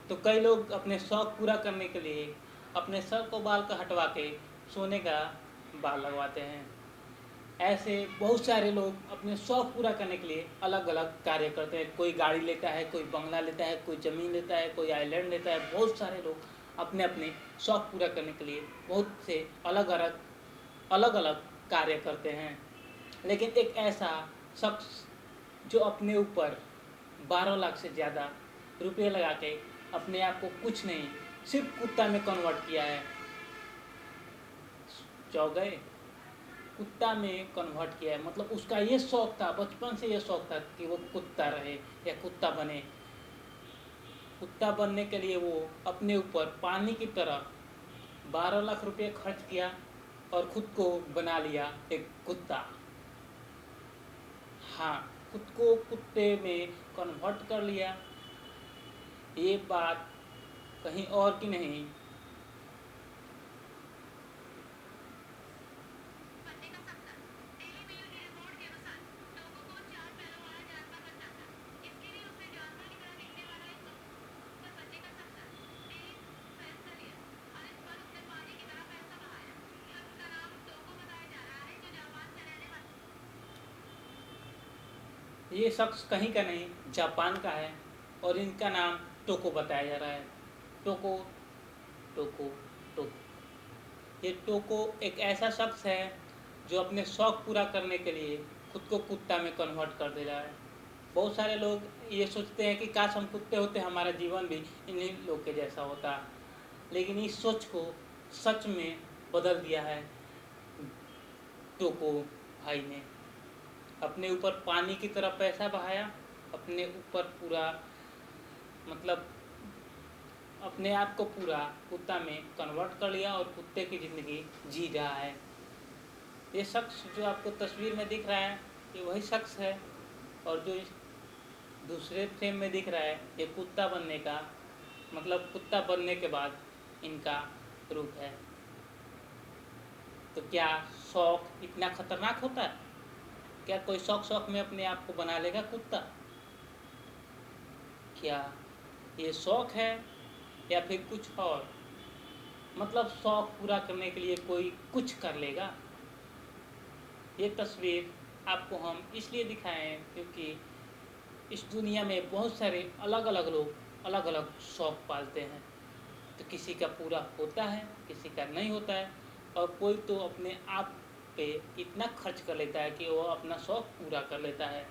तो कई लोग अपने शौक पूरा करने के लिए अपने सर को बाल का हटवा के सोने का बाल लगवाते हैं। ऐसे बहुत सारे लोग अपने शौक पूरा करने के लिए अलग अलग कार्य करते हैं। कोई गाड़ी लेता है, कोई बंगला लेता है, कोई ज़मीन लेता है, कोई आइलैंड लेता है। बहुत सारे लोग अपने अपने शौक पूरा करने के लिए बहुत से अलग अलग कार्य करते हैं। लेकिन एक ऐसा शख्स जो अपने ऊपर 12 लाख से ज़्यादा रुपये लगा के अपने आप को कुछ नहीं, सिर्फ कुत्ता में कन्वर्ट किया है। गए कुत्ता में कन्वर्ट किया है। मतलब उसका ये शौक था, बचपन से ये शौक था कि वो कुत्ता रहे या कुत्ता बने। कुत्ता बनने के लिए वो अपने ऊपर पानी की तरह 12 लाख रुपये खर्च किया और खुद को बना लिया एक कुत्ता। हाँ, खुद को कुत्ते में कन्वर्ट कर लिया। ये बात कहीं और की नहीं, बनने का सपना। डेली मेल की रिपोर्ट के अनुसार टोको को 4 पैरों वाला जानवर बनना था। इसके लिए उसने जानवर की तरह दिखने वाला एक पर बनने का सपना। एक फैसला लिया और इस पर उसने पानी की तरह पैसा बहाया। शख्स का नाम टोको बताया जा रहा है, जो जापान का रहने वाला ये शख्स कहीं का नहीं, जापान का है और इनका नाम टोको बताया जा रहा है। टोको टोको टोको। ये टोको एक ऐसा शख्स है जो अपने शौक पूरा करने के लिए खुद को कुत्ता में कन्वर्ट कर दे रहा है। बहुत सारे लोग ये सोचते हैं कि काश हम कुत्ते होते, हमारा जीवन भी इन्हीं लोग के जैसा होता। लेकिन इस सोच को सच में बदल दिया है टोको भाई ने। अपने ऊपर पानी की तरह पैसा बहाया, अपने ऊपर पूरा मतलब अपने आप को पूरा कुत्ता में कन्वर्ट कर लिया और कुत्ते की ज़िंदगी जी रहा है। ये शख्स जो आपको तस्वीर में दिख रहा है, ये वही शख्स है। और जो इस दूसरे फ्रेम में दिख रहा है, ये कुत्ता बनने का मतलब कुत्ता बनने के बाद इनका रूप है। तो क्या शौक इतना खतरनाक होता है? क्या कोई शौक में अपने आप को बना लेगा कुत्ता? क्या ये शौक है या फिर कुछ और? मतलब शौक पूरा करने के लिए कोई कुछ कर लेगा। ये तस्वीर आपको हम इसलिए दिखाए हैं क्योंकि इस दुनिया में बहुत सारे अलग अलग लोग अलग अलग शौक पालते हैं। तो किसी का पूरा होता है, किसी का नहीं होता है, और कोई तो अपने आप पे इतना खर्च कर लेता है कि वो अपना शौक पूरा कर लेता है।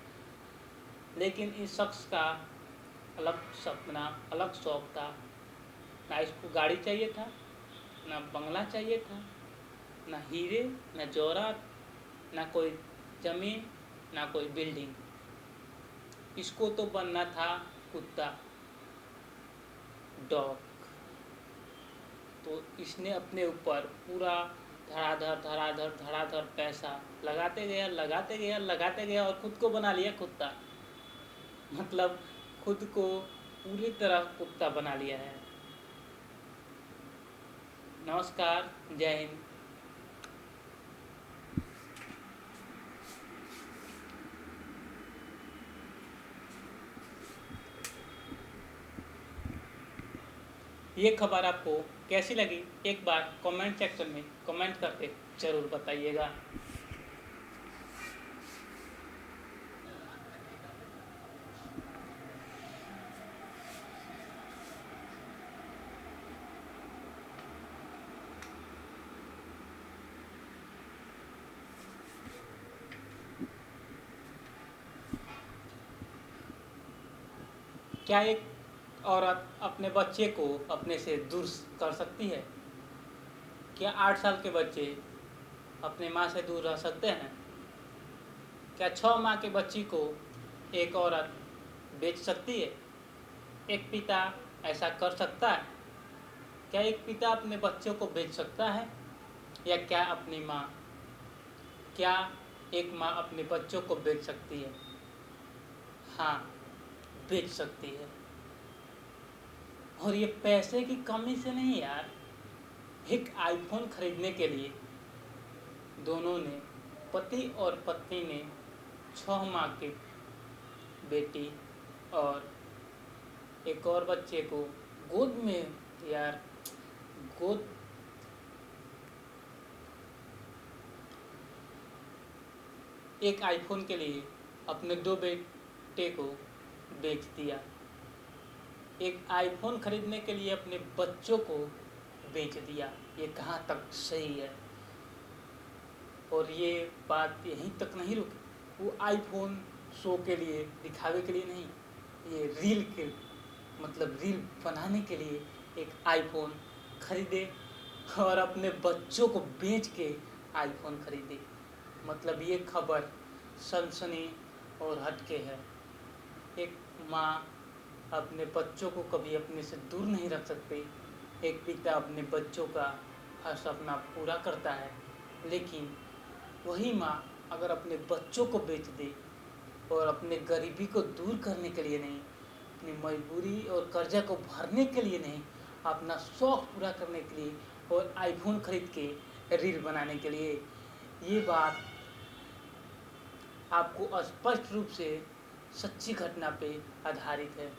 लेकिन इस शख्स का अलग सपना, अलग शौक था। ना इसको गाड़ी चाहिए था, ना बंगला चाहिए था, ना हीरे, ना जवाहरात, ना कोई ज़मीन, ना कोई बिल्डिंग। इसको तो बनना था कुत्ता, डॉग। तो इसने अपने ऊपर पूरा धड़ाधड़ पैसा लगाते गया और खुद को बना लिया कुत्ता। मतलब खुद को पूरी तरह कुत्ता बना लिया है। नमस्कार, जय हिंद। ये खबर आपको कैसी लगी एक बार कमेंट सेक्शन में कमेंट करके ज़रूर बताइएगा। क्या एक औरत अपने बच्चे को अपने से दूर कर सकती है? क्या 8 साल के बच्चे अपने माँ से दूर रह सकते हैं? क्या 6 माह के बच्ची को एक औरत बेच सकती है? एक पिता ऐसा कर सकता है? क्या एक पिता अपने बच्चों को बेच सकता है? या क्या अपनी माँ, क्या एक माँ अपने बच्चों को बेच सकती है? हाँ, बेच सकती है। और ये पैसे की कमी से नहीं यार, एक आईफोन खरीदने के लिए दोनों ने, पति और पत्नी ने 6 माह की बेटी और एक और बच्चे को गोद में, यार गोद, एक आईफोन के लिए अपने 2 बेटे को बेच दिया। एक आईफोन खरीदने के लिए अपने बच्चों को बेच दिया। ये कहाँ तक सही है? और ये बात यहीं तक नहीं रुकी, वो आईफोन शो के लिए, दिखावे के लिए नहीं, ये रील के मतलब रील बनाने के लिए एक आईफोन खरीदे और अपने बच्चों को बेच के आईफोन खरीदे। मतलब ये खबर सनसनी और हटके है। एक माँ अपने बच्चों को कभी अपने से दूर नहीं रख सकती। एक पिता अपने बच्चों का हर सपना पूरा करता है, लेकिन वही माँ अगर अपने बच्चों को बेच दे और अपने गरीबी को दूर करने के लिए नहीं, अपनी मजबूरी और कर्जा को भरने के लिए नहीं, अपना शौक़ पूरा करने के लिए और आईफोन खरीद के रील बनाने के लिए, ये बात आपको स्पष्ट रूप से सच्ची घटना पे आधारित है।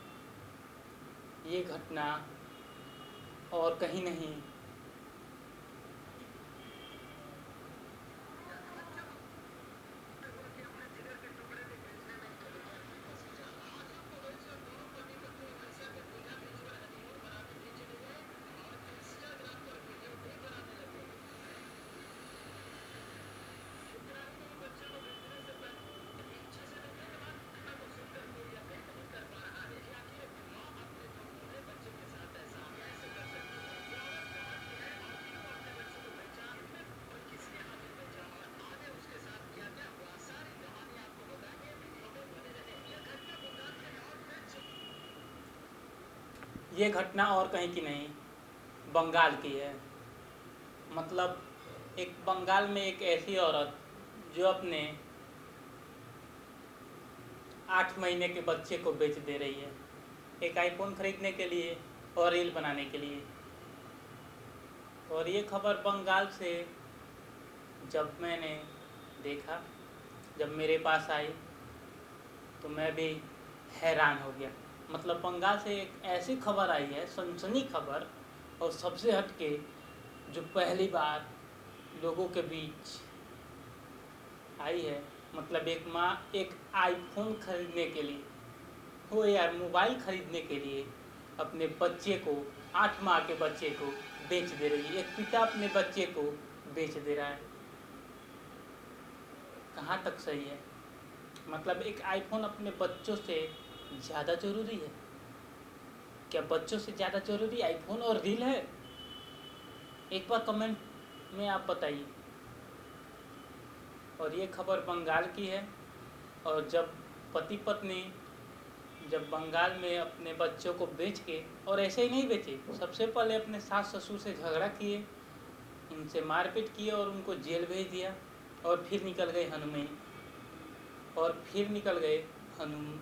ये घटना और कहीं नहीं, ये घटना और कहीं की नहीं, बंगाल की है। मतलब एक बंगाल में एक ऐसी औरत जो अपने 8 महीने के बच्चे को बेच दे रही है एक आईफोन खरीदने के लिए और रील बनाने के लिए। और ये खबर बंगाल से जब मैंने देखा, जब मेरे पास आई, तो मैं भी हैरान हो गया। मतलब बंगाल से एक ऐसी खबर आई है, सनसनी खबर, और सबसे हटके, जो पहली बार लोगों के बीच आई है। मतलब एक माँ एक आईफोन खरीदने के लिए, हो यार मोबाइल खरीदने के लिए अपने बच्चे को, 8 माह के बच्चे को बेच दे रही है। एक पिता अपने बच्चे को बेच दे रहा है। कहाँ तक सही है? मतलब एक आईफोन अपने बच्चों से ज़्यादा ज़रूरी है? क्या बच्चों से ज़्यादा ज़रूरी आईफोन और रील है? एक बार कमेंट में आप बताइए। और ये खबर बंगाल की है। और जब पति पत्नी जब बंगाल में अपने बच्चों को बेच के, और ऐसे ही नहीं बेचे, सबसे पहले अपने सास ससुर से झगड़ा किए, उनसे मारपीट किए और उनको जेल भेज दिया, और फिर निकल गए हनुमान, और फिर निकल गए हनुम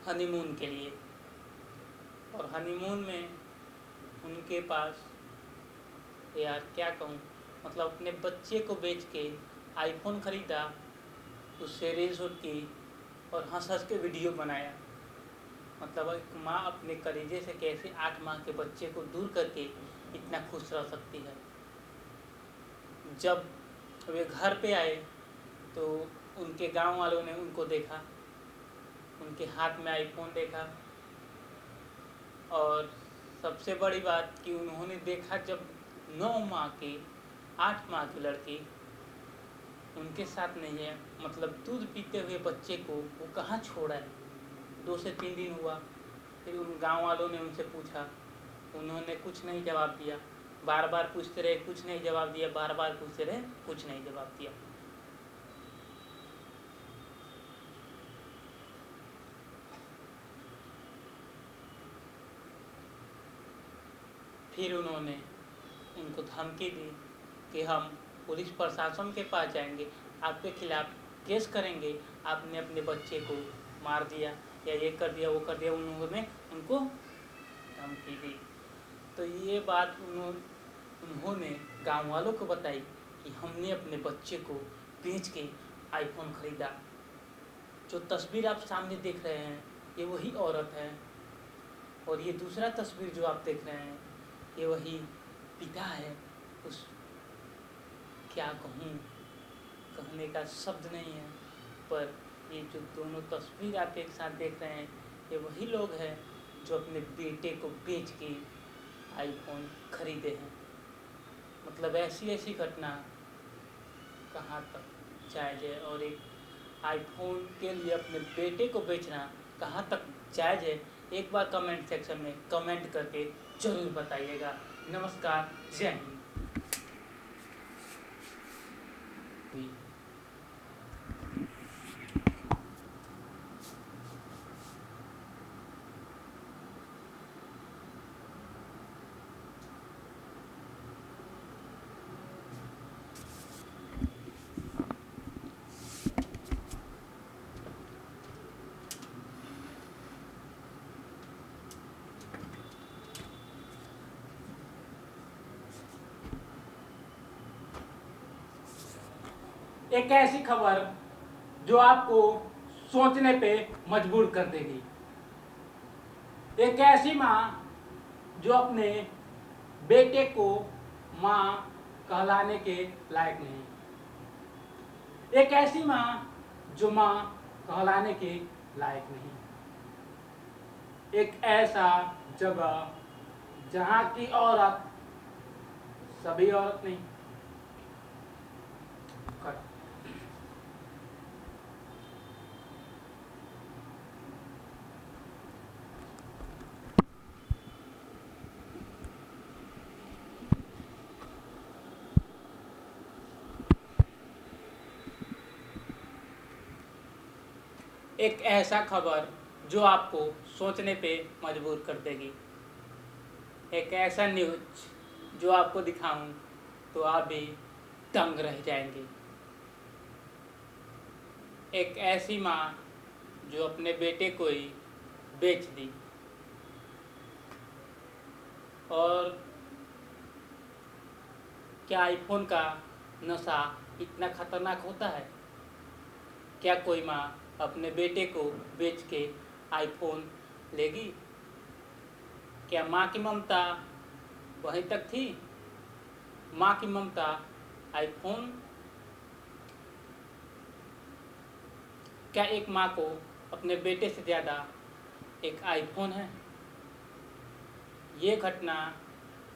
हनीमून के लिए। और हनीमून में उनके पास, यार क्या कहूँ, मतलब अपने बच्चे को बेच के आईफोन खरीदा, उससे रील शूट की और हंस हंस के वीडियो बनाया। मतलब एक माँ अपने कलेजे से कैसे 8 माह के बच्चे को दूर करके इतना खुश रह सकती है। जब वे घर पे आए तो उनके गांव वालों ने उनको देखा, उनके हाथ में आईफोन देखा, और सबसे बड़ी बात कि उन्होंने देखा जब 9 माह की 8 माह की लड़की उनके साथ नहीं है, मतलब दूध पीते हुए बच्चे को वो कहाँ छोड़ा है। 2 से 3 दिन हुआ, फिर उन गांव वालों ने उनसे पूछा, उन्होंने कुछ नहीं जवाब दिया। बार बार पूछते रहे, कुछ नहीं जवाब दिया, बार बार पूछते रहे, कुछ नहीं जवाब दिया। फिर उन्होंने उनको धमकी दी कि हम पुलिस प्रशासन के पास जाएंगे, आपके खिलाफ केस करेंगे, आपने अपने बच्चे को मार दिया या ये कर दिया वो कर दिया। उन्होंने उनको धमकी दी। तो ये बात उन्होंने गांव वालों को बताई कि हमने अपने बच्चे को बेच के आईफोन खरीदा। जो तस्वीर आप सामने देख रहे हैं ये वही औरत है, और ये दूसरा तस्वीर जो आप देख रहे हैं ये वही पिता है। उस क्या कहूँ, कहने का शब्द नहीं है, पर ये जो दोनों तस्वीर आप एक साथ देख रहे हैं ये वही लोग हैं जो अपने बेटे को बेच के आईफोन खरीदे हैं। मतलब ऐसी ऐसी घटना कहाँ तक जायज़ है, और एक आईफोन के लिए अपने बेटे को बेचना कहाँ तक जायज़ है, एक बार कमेंट सेक्शन में कमेंट करके ज़रूर बताइएगा। नमस्कार, जय हिंद। एक ऐसी खबर जो आपको सोचने पे मजबूर कर देगी। एक ऐसी माँ जो अपने बेटे को माँ कहलाने के लायक नहीं। एक ऐसी माँ जो माँ कहलाने के लायक नहीं। एक ऐसा जगह जहाँ की औरत सभी औरत नहीं। एक ऐसा खबर जो आपको सोचने पे मजबूर कर देगी। एक ऐसा न्यूज जो आपको दिखाऊं तो आप भी दंग रह जाएंगे। एक ऐसी माँ जो अपने बेटे को ही बेच दी। और क्या आईफोन का नशा इतना खतरनाक होता है? क्या कोई माँ अपने बेटे को बेच के आईफोन लेगी? क्या माँ की ममता वहीं तक थी? माँ की ममता आईफोन? क्या एक माँ को अपने बेटे से ज़्यादा एक आईफोन है? ये घटना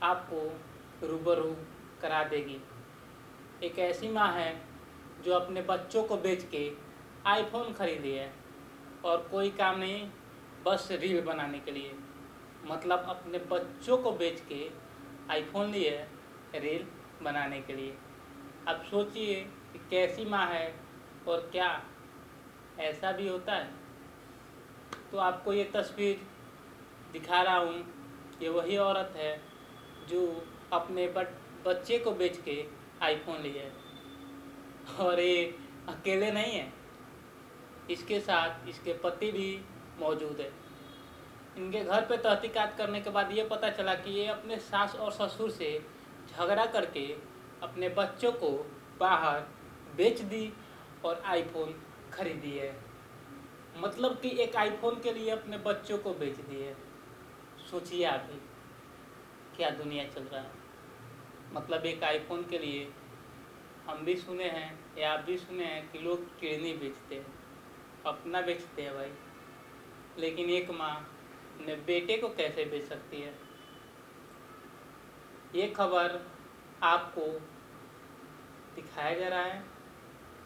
आपको रूबरू करा देगी। एक ऐसी माँ है जो अपने बच्चों को बेच के आईफोन खरीदी है, और कोई काम नहीं, बस रील बनाने के लिए। मतलब अपने बच्चों को बेच के आईफोन लिए रील बनाने के लिए। अब सोचिए कि कैसी माँ है और क्या ऐसा भी होता है। तो आपको ये तस्वीर दिखा रहा हूँ, ये वही औरत है जो अपने बच्चे को बेच के आईफोन ली है। और ये अकेले नहीं है, इसके साथ इसके पति भी मौजूद है। इनके घर पे तहकीकात करने के बाद ये पता चला कि ये अपने सास और ससुर से झगड़ा करके अपने बच्चों को बाहर बेच दी और आईफोन खरीदी है। मतलब कि एक आईफोन के लिए अपने बच्चों को बेच दी है। सोचिए आप भी क्या दुनिया चल रहा है। मतलब एक आईफोन के लिए हम भी सुने हैं या आप भी सुने हैं कि लोग किडनी बेचते हैं, अपना बेचते हैं भाई। लेकिन एक माँ अपने बेटे को कैसे बेच सकती है? ये खबर आपको दिखाया जा रहा है,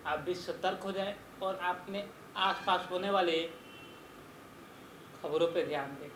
आप भी सतर्क हो जाएं और अपने आसपास होने वाले खबरों पर ध्यान दें।